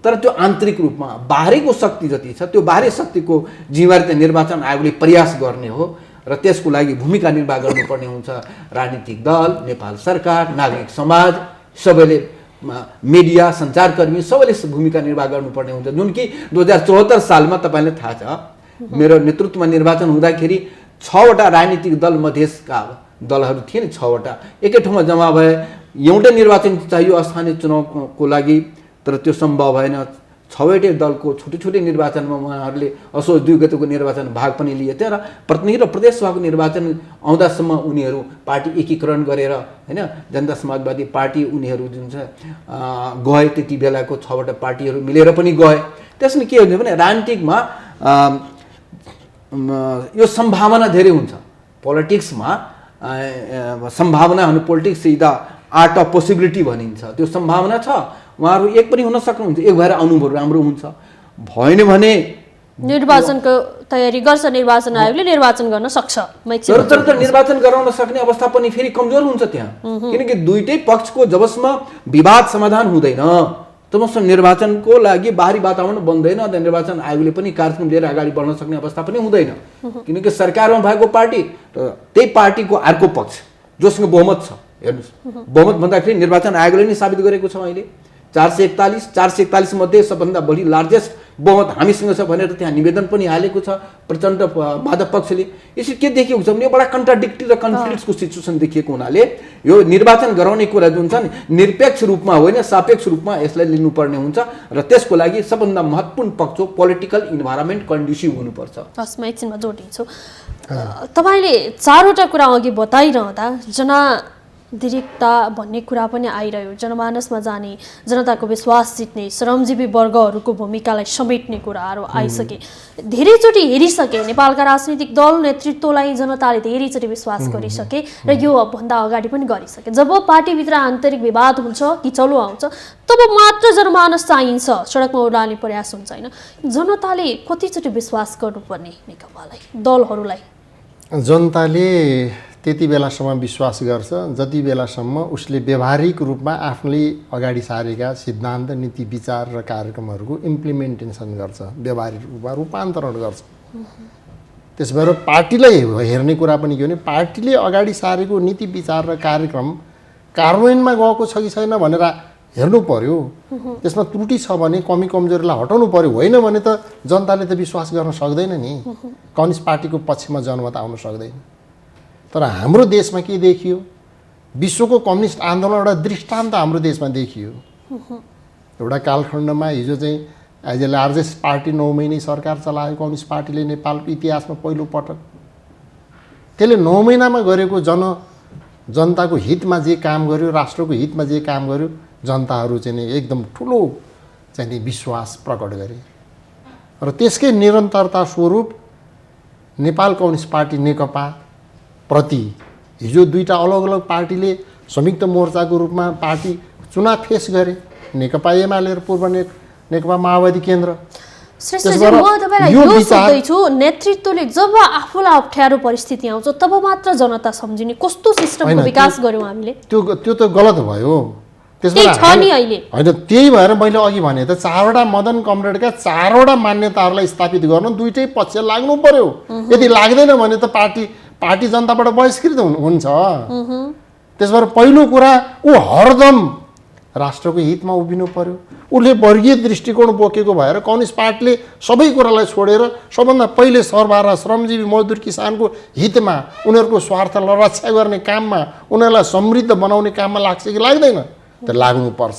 तर त्यो आन्तरिक रूपमा बाहिरको शक्ति जति छ त्यो बाहिरी शक्तिको जिम्मेवारी त निर्वाचन आयोगले प्रयास गर्ने हो, र त्यसको लागि भूमिका निर्वाह गर्नुपर्ने हुन्छ। राजनीतिक दल, नेपाल सरकार, नागरिक समाज सबैले, मिडिया, सञ्चारकर्मी सबैले भूमिका निर्वाह गर्नुपर्ने हुन्छ। जुन कि 2074 सालमा तपाईँलाई थाहा छ, मेरो नेतृत्वमा निर्वाचन हुँदाखेरि 6वटा राजनीतिक दल मधेसका दलहरू थिए नि, 6वटा एकै ठाउँमा जम्मा भए। एउटै निर्वाचन चाहियो स्थानीय चुनावको लागि, तर त्यो सम्भव भएन। 6वटै दलको छुट्टै छुट्टै निर्वाचनमा उहाँहरूले असोज 2 गतेको निर्वाचन भाग पनि लिए थिए, र प्रतिनिधि र प्रदेशसभाको निर्वाचन आउँदासम्म उनीहरू पार्टी एकीकरण गरेर होइन जनता समाजवादी पार्टी उनीहरू जुन छ गए। त्यति बेलाको 6वटा पार्टीहरू मिलेर पनि गए। त्यसमा के हुन्छ भने राजनीतिकमा यो सम्भावना धेरै हुन्छ। पोलिटिक्समा सम्भावना हुनु, politics is the art of possibility भनिन्छ। त्यो सम्भावना छ, उहाँहरू एक पनि हुन सक्नुहुन्छ, एक भएर आउनुभयो राम्रो हुन्छ। भएन भने निर्वाचनको तयारी गर्छ निर्वाचन आयोगले, निर्वाचन गर्न सक्छ। तर निर्वाचन गराउन सक्ने अवस्था पनि फेरि कमजोर हुन्छ त्यहाँ, किनकि दुईटै पक्षको जबसम्म विवाद समाधान हुँदैन तबसम्म निर्वाचनको लागि बाहिरी वातावरण बन्दैन। निर्वाचन आयोगले पनि कार्यक्रम लिएर अगाडि बढ्न सक्ने अवस्था पनि हुँदैन, किनकि सरकारमा भएको पार्टी र त्यही पार्टीको अर्को पक्ष जोसँग बहुमत छ। हेर्नुहोस्, बहुमत भन्दाखेरि निर्वाचन आयोगले नै साबित गरेको छ अहिले 441 मध्ये सबभन्दा बढी लार्जेस्ट बहुमत हामीसँग छ भनेर त्यहाँ निवेदन पनि हालेको छ प्रचण्ड माधव पक्षले। यसरी के देखिएको छ भने बडा कन्ट्राडिक्टी र कन्फ्लिक्ट्सको सिचुएसन देखिएको हुनाले यो निर्वाचन गराउने कुरा जुन छ नि निरपेक्ष रूपमा होइन सापेक्ष रूपमा यसलाई लिनुपर्ने हुन्छ, र त्यसको लागि सबभन्दा महत्त्वपूर्ण पक्ष हो पोलिटिकल इन्भाइरोमेन्ट कन्ड्युसिभ हुनुपर्छ। हस्, म एकछिनमा जोडिन्छु। तपाईँले 4वटा कुरा अघि बताइरहँदा जनाधिरिकता भन्ने कुरा पनि आइरह्यो। जनमानसमा जाने, जनताको विश्वास जित्ने, श्रमजीवी वर्गहरूको भूमिकालाई समेट्ने कुराहरू आइसके। धेरैचोटि हेरिसके नेपालका राजनीतिक दल नेतृत्वलाई जनताले धेरैचोटि विश्वास गरिसके र यो भन्दा अगाडि पनि गरिसके। जब पार्टीभित्र आन्तरिक विवाद हुन्छ, किचलो आउँछ, तब मात्र जनमानस चाहिन्छ, सडकमा उडाल्ने प्रयास हुन्छ। होइन, जनताले कतिचोटि विश्वास गर्नुपर्ने नेकपालाई, दलहरूलाई? जनताले त्यति बेलासम्म विश्वास गर्छ जति बेलासम्म उसले व्यावहारिक रूपमा आफूले अगाडि सारेका सिद्धान्त, नीति, विचार र कार्यक्रमहरूको इम्प्लिमेन्टेसन गर्छ, व्यावहारिक रूपमा रूपान्तरण गर्छ। त्यस भएर पार्टीलाई हेर्ने कुरा पनि के भने पार्टीले अगाडि सारेको नीति, विचार र कार्यक्रम कार्यान्वयनमा गएको छ कि छैन भनेर हेर्नु पर्यो। त्यसमा त्रुटि छ भने कमी कमजोरीलाई हटाउनु पर्यो। होइन भने त जनताले त विश्वास गर्न सक्दैन नि, कम्युनिस्ट पार्टीको पक्षमा जनमत आउन सक्दैन। तर हाम्रो देशमा के देखियो, विश्वको कम्युनिस्ट आन्दोलन एउटा दृष्टान्त हाम्रो देशमा देखियो। एउटा कालखण्डमा हिजो चाहिँ एज ए लार्जेस्ट पार्टी 9 महिने सरकार चलायो कम्युनिस्ट पार्टीले नेपालको इतिहासमा पहिलो पटक। त्यसले 9 महिनामा गरेको जनताको हितमा जे काम गर्यो, राष्ट्रको हितमा जे काम गर्यो, जनताहरू चाहिँ एकदम ठुलो चाहिँ विश्वास प्रकट गरे। र त्यसकै निरन्तरता स्वरूप नेपाल कम्युनिस्ट पार्टी नेकपा प्रति हिजो दुईटा अलग अलग पार्टीले संयुक्त मोर्चाको रूपमा पार्टी चुनाव फेस गरे, नेकपा एमाले र पूर्व नेकपा माओवादी केन्द्र। श्रेष्ठजी, म तपाईँलाई यो सोध्दैछु, नेतृत्वले जब आफूलाई अप्ठ्यारो परिस्थिति आउँछ तब मात्र जनता सम्झिने कस्तो सिस्टमको विकास गर्यौँ हामीले? त्यो त गलत भयो। त्यही छ नि अहिले। होइन, त्यही भएर मैले अघि भने त 4वटा मदन कमरेडका 4वटा मान्यताहरूलाई स्थापित गर्न दुईटै पक्ष लाग्नु पर्यो। यदि लाग्दैन भने त पार्टी जनताबाट बहिष्कृत हुन्छ। त्यस भएर पहिलो कुरा ऊ हरदम राष्ट्रको हितमा उभिनु पर्यो। उसले वर्गीय दृष्टिकोण बोकेको भएर कम्युनिस्ट पार्टीले सबै कुरालाई छोडेर सबभन्दा पहिले सर्वहारा श्रमजीवी मजदुर किसानको हितमा, उनीहरूको स्वार्थलाई रक्षा गर्ने काममा, उनीहरूलाई समृद्ध बनाउने काममा लाग्छ कि लाग्दैन? त लाग्नुपर्छ।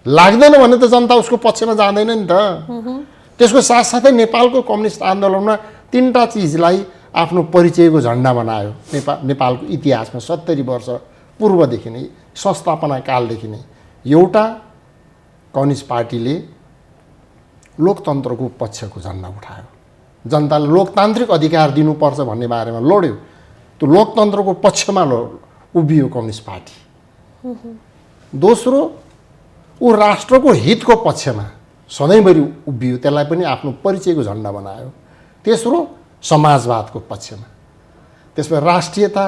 लाग्दैन भने त जनता उसको पक्षमा जाँदैन नि त। त्यसको साथसाथै नेपालको कम्युनिस्ट आन्दोलनमा 3टा चिजलाई आफ्नो परिचयको झन्डा बनायो। नेपालको इतिहासमा 70 वर्ष पूर्वदेखि नै, संस्थापना कालदेखि नै एउटा कम्युनिस्ट पार्टीले लोकतन्त्रको पक्षको झन्डा उठायो। जनताले लोकतान्त्रिक अधिकार दिनुपर्छ भन्ने बारेमा लड्यो। त्यो लोकतन्त्रको पक्षमा उभियो कम्युनिस्ट पार्टी। दोस्रो, ऊ राष्ट्रको हितको पक्षमा सधैँभरि उभियो, त्यसलाई पनि आफ्नो परिचयको झन्डा बनायो। तेस्रो, समाजवादको पक्षमा। त्यसमा राष्ट्रियता,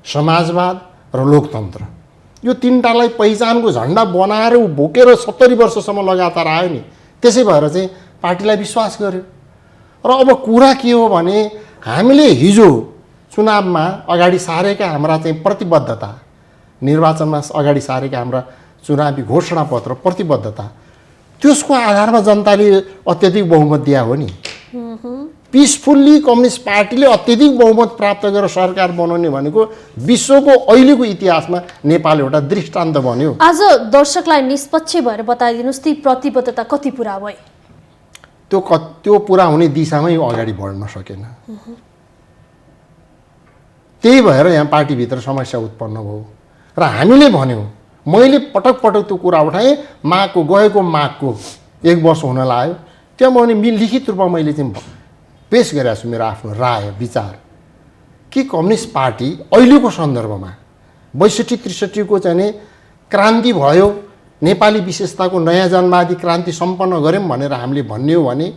समाजवाद र लोकतन्त्र, यो 3टालाई पहिचानको झन्डा बनाएर ऊ बोकेर 70 वर्षसम्म लगातार आयो नि। त्यसै भएर चाहिँ पार्टीलाई विश्वास गर्यो। र अब कुरा के हो भने हामीले हिजो चुनावमा अगाडि सारेका हाम्रा चाहिँ प्रतिबद्धता, निर्वाचनमा अगाडि सारेका हाम्रा चुनावी घोषणापत्र प्रतिबद्धता, त्यसको आधारमा जनताले अत्यधिक बहुमत दिया हो नि। पिसफुल्ली कम्युनिस्ट पार्टीले अत्यधिक बहुमत प्राप्त गरेर सरकार बनाउने भनेको विश्वको अहिलेको इतिहासमा नेपाल एउटा दृष्टान्त बन्यो। आज दर्शकलाई निष्पक्ष भएर बताइदिनुहोस्, ती प्रतिबद्धता कति पुरा भए? त्यो पुरा हुने दिशामै अगाडि बढ्न सकेन। त्यही भएर यहाँ पार्टीभित्र समस्या उत्पन्न भयो। र हामीले भन्यौँ, मैले पटक पटक त्यो कुरा उठाएँ, गएको मागको 1 वर्ष हुन लाग्यो। त्यहाँ मैले लिखित रूपमा मैले चाहिँ पेश गरेको छु मेरो आफ्नो राय विचार कि कम्युनिस्ट पार्टी अहिलेको सन्दर्भमा 62-63 को चाहिँ क्रान्ति भयो, नेपाली विशेषताको नयाँ जनवादी क्रान्ति सम्पन्न गऱ्यौँ भनेर हामीले भन्ने हो भने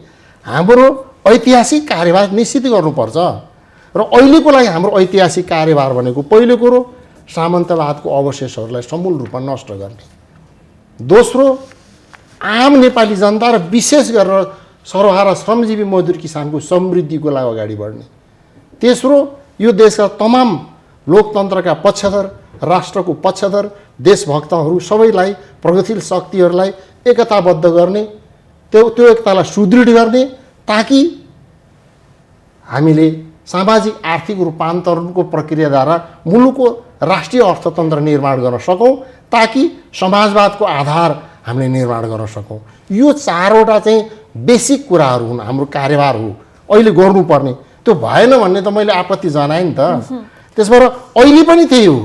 हाम्रो ऐतिहासिक कार्यभार निश्चित गर्नुपर्छ। र अहिलेको लागि हाम्रो ऐतिहासिक कार्यभार भनेको पहिलो कुरो सामन्तवादको अवशेषहरूलाई समूल रूपमा नष्ट गर्ने, दोस्रो आम नेपाली जनता र विशेष गरेर सर्वहारा श्रमजीवी मजदुर किसानको समृद्धिको लागि अगाडि बढ्ने, तेस्रो यो देशका तमाम लोकतन्त्रका पक्षधर, राष्ट्रको पक्षधर, देशभक्तहरू सबैलाई, प्रगतिशील शक्तिहरूलाई एकताबद्ध गर्ने, त्यो एकतालाई सुदृढ गर्ने, ताकि हामीले सामाजिक आर्थिक रूपान्तरणको प्रक्रियाद्वारा मुलुकको राष्ट्रिय अर्थतन्त्र निर्माण गर्न सकौँ, ताकि समाजवादको आधार हामीले निर्माण गर्न सकौँ। यो 4वटा चाहिँ बेसिक कुराहरू हुन्, हाम्रो कार्यभार हो अहिले गर्नुपर्ने। त्यो भएन भन्ने त मैले आपत्ति जनाएँ नि त। त्यसबाट अहिले पनि त्यही हो,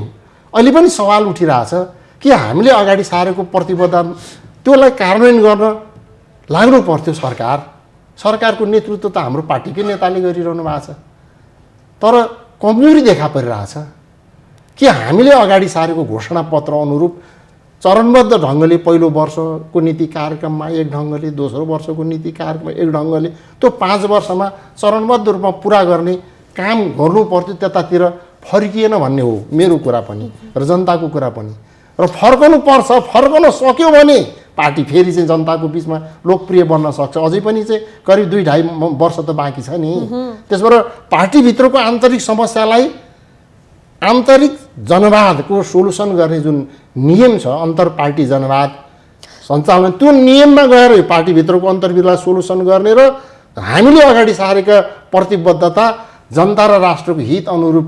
अहिले पनि सवाल उठिरहेछ कि हामीले अगाडि सारेको प्रतिबद्धता त्यसलाई कार्यान्वयन गर्न लाग्नु पर्थ्यो। सरकारको नेतृत्व त हाम्रो पार्टीकै नेताले गरिरहनु भएको छ, तर कमजोरी देखा परिरहेछ कि हामीले अगाडि सारेको घोषणापत्र अनुरूप चरणबद्ध ढङ्गले पहिलो वर्षको नीति कार्यक्रममा एक ढङ्गले, दोस्रो वर्षको नीति कार्यक्रममा एक ढङ्गले, त्यो 5 वर्षमा चरणबद्ध रूपमा पुरा गर्ने काम गर्नु पर्थ्यो। त्यतातिर फर्किएन भन्ने हो मेरो कुरा पनि र जनताको कुरा पनि। र फर्कनु पर्छ, फर्कन सक्यो भने पार्टी फेरि चाहिँ जनताको बिचमा लोकप्रिय बन्न सक्छ। अझै पनि चाहिँ करिब 2-2.5 वर्ष त बाँकी छ नि। त्यसबाट पार्टीभित्रको आन्तरिक समस्यालाई आन्तरिक जनवादको सोलुसन गर्ने जुन नियम छ, अन्तर पार्टी जनवाद सञ्चालन, त्यो नियममा गएर पार्टीभित्रको अन्तर्विरोधलाई सोलुसन गर्ने र हामीले अगाडि सारेका प्रतिबद्धता जनता र राष्ट्रको हित अनुरूप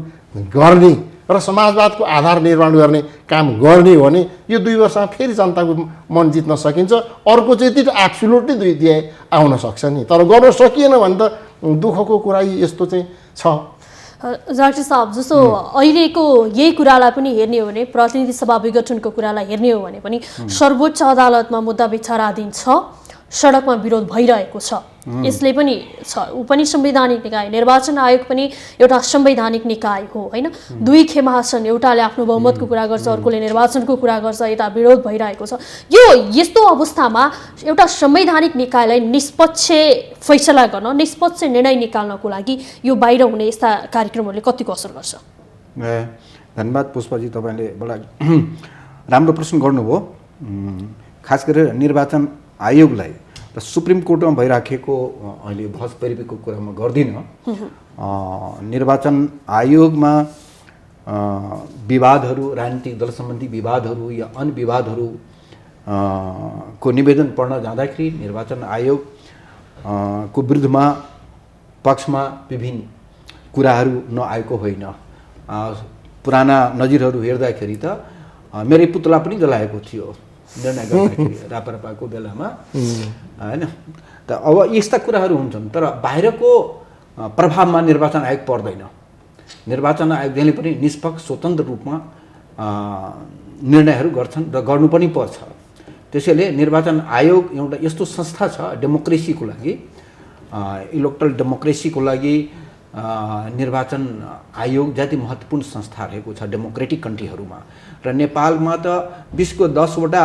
गर्ने र समाजवादको आधार निर्माण गर्ने काम गर्ने हो भने यो 2 वर्षमा फेरि जनताको मन जित्न सकिन्छ। अर्को चाहिँ त्यो एब्सोल्युटली दिए आउन सक्छ नि, तर गर्न सकिएन भने त दुःखको कुरा यस्तो चाहिँ छ। जाटी साहब, जस्तो अहिलेको यही कुरालाई पनि हेर्ने हो भने, प्रतिनिधि सभा विघटनको कुरालाई हेर्ने हो भने पनि सर्वोच्च अदालतमा मुद्दा विचाराधीन छ, सडकमा विरोध भइरहेको छ। यसले पनि छ, ऊ पनि संवैधानिक निकाय, निर्वाचन आयोग पनि एउटा संवैधानिक निकाय हो हैन। दुई खेमा छन्, एउटाले आफ्नो बहुमतको कुरा गर्छ, अर्कोले निर्वाचनको कुरा गर्छ, यता विरोध भइरहेको छ। यो यस्तो अवस्थामा एउटा संवैधानिक निकायलाई निष्पक्ष फैसला गर्न, निष्पक्ष निर्णय निकाल्नको लागि यो बाहिर हुने यस्ता कार्यक्रमहरूले कतिको असर गर्छ? धन्यवाद पुष्पाजी, तपाईँले बडा राम्रो प्रश्न गर्नुभयो। खास गरेर निर्वाचन आयोगलाई र सुप्रिम कोर्टमा भइराखेको अहिले बहस परिवेशको कुरा म गर्दिनँ। निर्वाचन आयोगमा विवादहरू, राजनीतिक दल सम्बन्धी विवादहरू या अन्य विवादहरू को निवेदन पढ्न जाँदाखेरि निर्वाचन आयोग को विरुद्धमा पक्षमा विभिन्न कुराहरू नआएको होइन। पुराना नजिरहरू हेर्दाखेरि त मेरै पुतला पनि जलाएको थियो निर्णय गर्दाखेरि रापरापाको बेलामा, होइन? त अब यस्ता कुराहरू हुन्छन्, तर बाहिरको प्रभावमा निर्वाचन आयोग पर्दैन। निर्वाचन आयोग जहिले पनि निष्पक्ष स्वतन्त्र रूपमा निर्णयहरू गर्छन् र गर्नु पनि पर्छ। त्यसैले निर्वाचन आयोग एउटा यस्तो संस्था छ डेमोक्रेसीको लागि, इलेक्ट्रल डेमोक्रेसीको लागि निर्वाचन आयोग जति महत्त्वपूर्ण संस्था रहेको छ डेमोक्रेटिक कन्ट्रीहरूमा, र नेपालमा त विश्वको 10वटा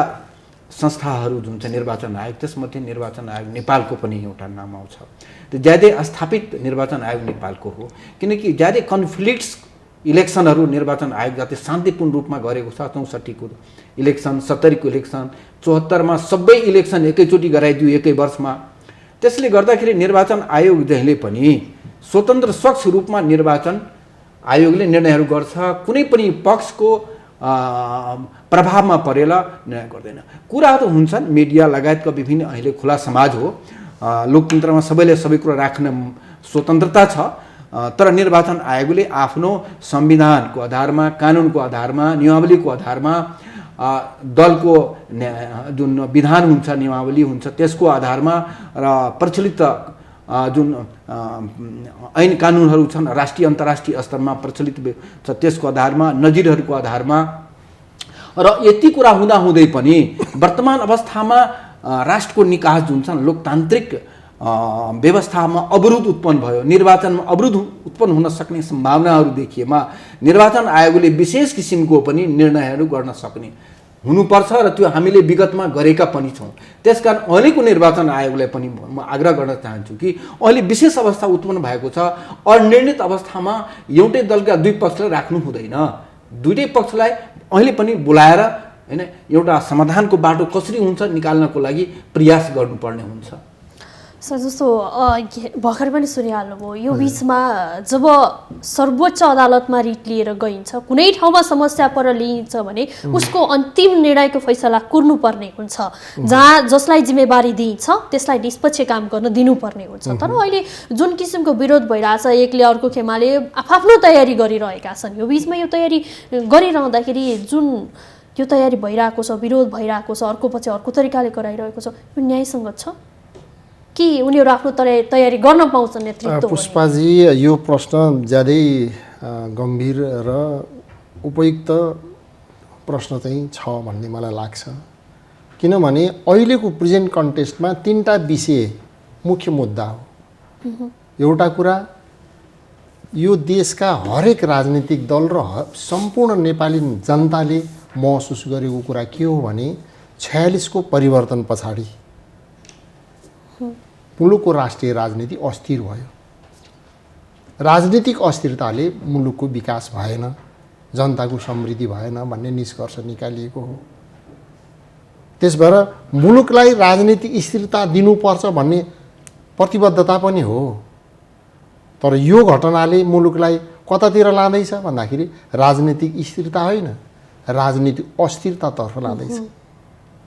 संस्थाहरू जुन छ निर्वाचन आयोग, त्यसमध्ये निर्वाचन आयोग नेपालको पनि एउटा नाम आउँछ। त्यो ज्यादै स्थापित निर्वाचन आयोग नेपालको हो, किनकि ज्यादै कन्फ्लिक्ट्स इलेक्सनहरू निर्वाचन आयोग जति शान्तिपूर्ण रूपमा गरेको छ। 64 को इलेक्सन, 70 को इलेक्सन, 74 मा सबै इलेक्सन एकैचोटि गराइदियो एकै वर्षमा। त्यसले गर्दाखेरि निर्वाचन आयोग जहिले पनि स्वतन्त्र स्वच्छ रूपमा निर्वाचन आयोगले निर्णयहरू गर्छ, कुनै पनि पक्षको प्रभावमा परेर निर्णय गर्दैन। कुराहरू हुन्छन्, मिडिया लगायतका विभिन्न अहिले खुला समाज हो, लोकतन्त्रमा सबैले सबै कुरा राख्न स्वतन्त्रता छ, तर निर्वाचन आयोगले आफ्नो संविधानको आधारमा, कानुनको आधारमा, नियमावलीको आधारमा, दलको जुन विधान हुन्छ, नियमावली हुन्छ, त्यसको आधारमा र प्रचलित जुन ऐन कानुनहरू छन् राष्ट्रिय अन्तर्राष्ट्रिय स्तरमा प्रचलित छ त्यसको आधारमा, नजिरहरूको आधारमा, र यति कुरा हुँदाहुँदै पनि वर्तमान अवस्थामा राष्ट्रको निकास जुन छ लोकतान्त्रिक व्यवस्थामा अवरोध उत्पन्न भयो, निर्वाचनमा अवरोध उत्पन्न हुन सक्ने सम्भावनाहरू देखिएमा निर्वाचन आयोगले विशेष किसिमको पनि निर्णयहरू गर्न सक्ने हुनुपर्छ, र त्यो हामीले विगतमा गरेका पनि छौँ। त्यसकारण अहिलेको निर्वाचन आयोगलाई पनि म आग्रह गर्न चाहन्छु कि अहिले विशेष अवस्था उत्पन्न भएको छ, अनिर्णित अवस्थामा एउटै दलका दुई पक्षलाई राख्नु हुँदैन। दुईटै पक्षलाई अहिले पनि बोलाएर, होइन, एउटा समाधानको बाटो कसरी हुन्छ निकाल्नको लागि प्रयास गर्नुपर्ने हुन्छ। सर, जस्तो भर्खर पनि सुनिहाल्नुभयो, यो बिचमा जब सर्वोच्च अदालतमा रिट लिएर गइन्छ, कुनै ठाउँमा समस्या पर लिइन्छ भने उसको अन्तिम निर्णयको फैसला कुर्नुपर्ने हुन्छ, जसलाई जिम्मेवारी दिइन्छ त्यसलाई निष्पक्ष काम गर्न दिनुपर्ने हुन्छ। तर अहिले जुन किसिमको विरोध भइरहेछ, एकले अर्को खेमाले आफ्नो तयारी गरिरहेका छन्, यो बिचमा यो तयारी गरिरहँदाखेरि जुन यो तयारी भइरहेको छ, विरोध भइरहेको छ, अर्को पछि अर्को तरिकाले गराइरहेको छ, यो न्यायसङ्गत छ कि उनीहरू आफ्नो तयारी गर्न पाउँछन् नेतृत्व? पुष्पाजी, यो प्रश्न ज्यादै गम्भीर र उपयुक्त प्रश्न चाहिँ छ भन्ने मलाई लाग्छ। किनभने अहिलेको प्रेजेन्ट कन्टेक्स्टमा 3टा विषय मुख्य मुद्दा हो। एउटा कुरा, यो देशका हरेक राजनीतिक दल र सम्पूर्ण नेपाली जनताले महसुस गरेको कुरा के हो भने 46 को परिवर्तन पछाडि मुलुकको राष्ट्रिय राजनीति अस्थिर भयो। राजनीतिक अस्थिरताले मुलुकको विकास भएन, जनताको समृद्धि भएन भन्ने निष्कर्ष निकालिएको हो। त्यसभएर मुलुकलाई राजनीतिक स्थिरता दिनुपर्छ भन्ने प्रतिबद्धता पनि हो। तर यो घटनाले मुलुकलाई कतातिर लाँदैछ भन्दाखेरि राजनीतिक स्थिरता होइन, राजनीतिक अस्थिरतातर्फ लाँदैछ।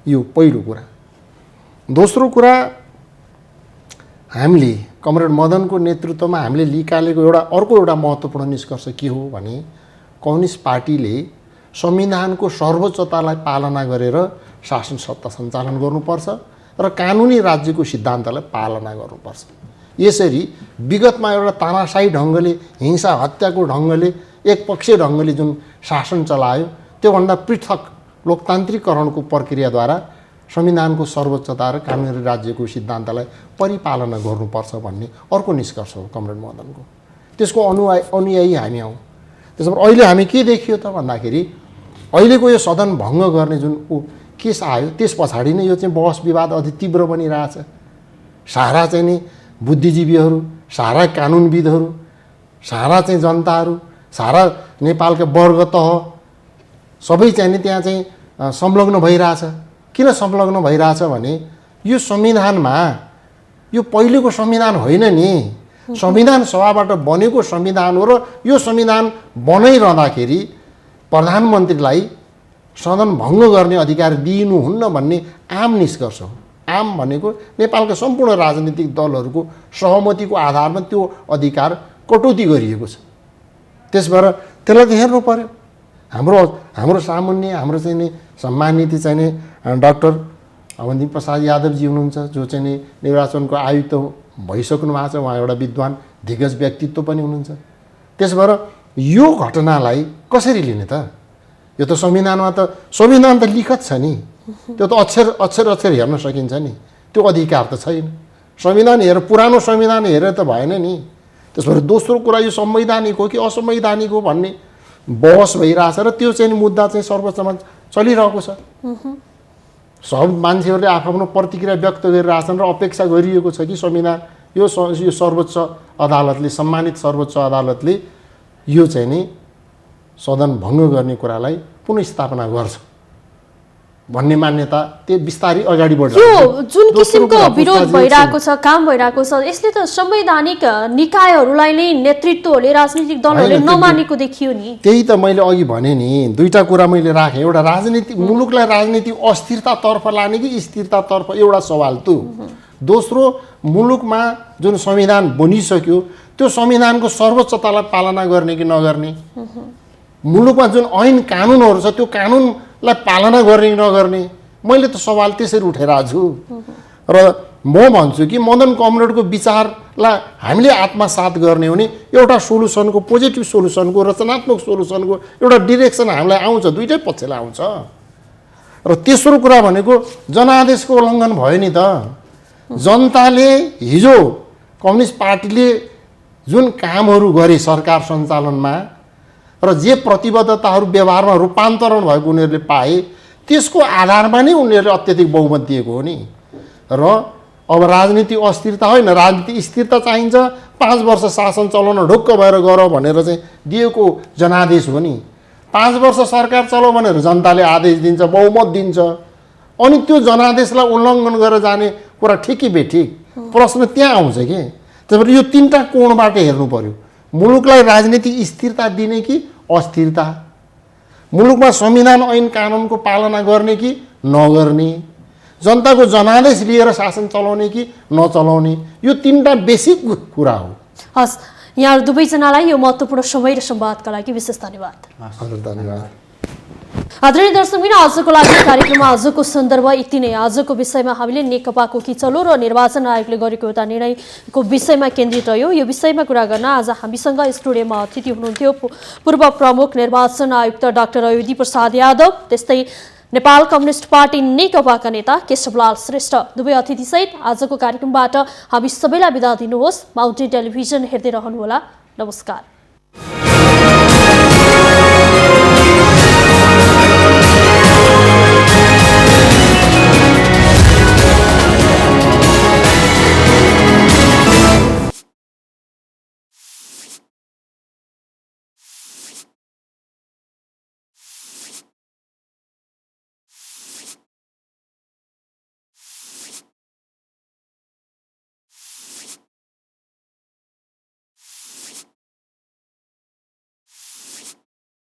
यो पहिलो कुरा। दोस्रो कुरा, हामीले कमरेड मदनको नेतृत्वमा हामीले निकालेको अर्को एउटा महत्त्वपूर्ण निष्कर्ष के हो भने कम्युनिस्ट पार्टीले संविधानको सर्वोच्चतालाई पालना गरेर शासन सत्ता सञ्चालन गर्नुपर्छ र कानुनी राज्यको सिद्धान्तलाई पालना गर्नुपर्छ। यसरी विगतमा एउटा तानाशाही ढङ्गले, हिंसा हत्याको ढङ्गले, एकपक्षीय ढङ्गले जुन शासन चलायो, त्योभन्दा पृथक लोकतान्त्रिकरणको प्रक्रियाद्वारा संविधानको सर्वोच्चता र कानुनी राज्यको सिद्धान्तलाई परिपालना गर्नुपर्छ भन्ने अर्को निष्कर्ष हो कमरेड मदनको। त्यसको अनुयायी हामी हौँ। त्यसबाट अहिले हामी के देखियो त भन्दाखेरि अहिलेको यो सदन भङ्ग गर्ने जुन केस आयो त्यस पछाडि नै यो चाहिँ बहस विवाद अति तीव्र बनिरहेछ। सारा चाहिँ नि बुद्धिजीवीहरू, सारा कानुनविदहरू, सारा चाहिँ जनताहरू, सारा नेपालका वर्ग तह सबै चाहिँ नि त्यहाँ चाहिँ संलग्न भइरहेछ किन संलग्न भइरहेछ भने यो संविधानमा यो पहिलेको संविधान होइन नि, संविधान सभाबाट बनेको संविधान हो र यो संविधान बनाइरहँदाखेरि प्रधानमन्त्रीलाई सदन भङ्ग गर्ने अधिकार दिनुहुन्न भन्ने आम निष्कर्ष हो। आम भनेको नेपालका सम्पूर्ण राजनीतिक दलहरूको सहमतिको आधारमा त्यो अधिकार कटौती गरिएको छ। त्यस भएर त्यसलाई त हेर्नु पर्यो। हाम्रो सामुन्ने हाम्रो चाहिँ नि सम्मानित चाहिँ नि डाक्टर अवन्ती प्रसाद यादवजी हुनुहुन्छ, जो चाहिँ नि निर्वाचनको आयुक्त भइसक्नु भएको छ। उहाँ एउटा विद्वान दिग्गज व्यक्तित्व पनि हुनुहुन्छ। त्यस भएर यो घटनालाई कसरी लिने त? यो त संविधानमा त संविधान त लिखत छ नि, त्यो त अक्षर हेर्न सकिन्छ नि, त्यो अधिकार त छैन। संविधान हेरेर पुरानो संविधान हेरेर त भएन नि। त्यस भएर दोस्रो कुरा यो संवैधानिक हो कि असंवैधानिक हो भन्ने बहस भइरहेछ र त्यो चाहिँ मुद्दा चाहिँ सर्वोच्चमा चलिरहेको छ। सब मान्छेहरूले आफ्नो प्रतिक्रिया व्यक्त गरिरहेछन् र अपेक्षा गरिएको छ कि संविधान यो सर्वोच्च अदालतले, सम्मानित सर्वोच्च अदालतले यो चाहिँ नि सदन भङ्ग गर्ने कुरालाई पुनर्स्थापना गर्छ भन्ने मान्यता त्यो बिस्तारै अगाडि बढ्छ। यो जुन किसिमको विरोध भइरहेको छ, काम भइरहेको छ, यसले त संवैधानिक निकायहरूलाई नै नेतृत्वहरूले, राजनीतिक दलहरूले नमानेको देखियो नि। त्यही त मैले अघि भने नि, दुईटा कुरा मैले राखेँ। एउटा राजनीतिक मुलुकलाई राजनीतिक अस्थिरतातर्फ लाने कि स्थिरतातर्फ, एउटा सवाल त्यो। दोस्रो, मुलुकमा जुन संविधान बनिसक्यो त्यो संविधानको सर्वोच्चतालाई पालना गर्ने कि नगर्ने, मुलुकमा जुन ऐन कानुनहरू छ त्यो कानुनलाई पालना गर्ने कि नगर्ने, मैले त सवाल त्यसरी उठाइरहेको छु। र म भन्छु कि मदन कमरेडको विचारलाई हामीले आत्मसात गर्ने हो भने एउटा सोलुसनको, पोजिटिभ सोलुसनको, रचनात्मक सोलुसनको एउटा डिरेक्सन हामीलाई आउँछ, दुइटै पक्षलाई आउँछ। र तेस्रो कुरा भनेको जनादेशको उल्लङ्घन भयो नि त। जनताले हिजो कम्युनिस्ट पार्टीले जुन कामहरू गरे सरकार सञ्चालनमा र जे प्रतिबद्धताहरू व्यवहारमा रूपान्तरण भएको उनीहरूले पाए, त्यसको आधारमा नै उनीहरूले अत्यधिक बहुमत दिएको हो नि। र अब राजनीति अस्थिरता होइन, राजनीति स्थिरता चाहिन्छ। 5 वर्ष शासन चलाउन ढुक्क भएर गर भनेर चाहिँ दिएको जनादेश हो नि। 5 वर्ष सरकार चलाऊ भनेर जनताले आदेश दिन्छ, बहुमत दिन्छ, अनि त्यो जनादेशलाई उल्लङ्घन गरेर जाने कुरा ठिकै बेठिक, प्रश्न त्यहाँ आउँछ कि। त्यही भएर यो तीनटा कोणबाट हेर्नु पर्यो। मुलुकलाई राजनीतिक स्थिरता दिने कि अस्थिरता, मुलुकमा संविधान ऐन कानुनको पालना गर्ने कि नगर्ने, जनताको जनादेश लिएर शासन चलाउने कि नचलाउने, यो तीनटा बेसिक कुरा हो। हस्, यहाँ दुवैजनालाई यो महत्त्वपूर्ण समय र संवादका लागि विशेष धन्यवाद। धन्यवाद। आदरणीय दर्शकबिन, आजको लागि कार्यक्रममा आजको सन्दर्भ यति नै। आजको विषयमा हामीले नेकपाको किचलो र निर्वाचन आयोगले गरेको एउटा निर्णयको विषयमा केन्द्रित रह्यो। यो विषयमा कुरा गर्न आज हामीसँग स्टुडियोमा अतिथि हुनुहुन्थ्यो पूर्व प्रमुख निर्वाचन आयुक्त डाक्टर अयोधी प्रसाद यादव, त्यस्तै नेपाल कम्युनिस्ट पार्टी नेकपाका नेता केशवलाल श्रेष्ठ। दुवै अतिथिसहित आजको कार्यक्रमबाट हामी सबैलाई बिदा दिनुहोस्। माउन्टेन टेलिभिजन हेर्दै रहनुहोला। नमस्कार।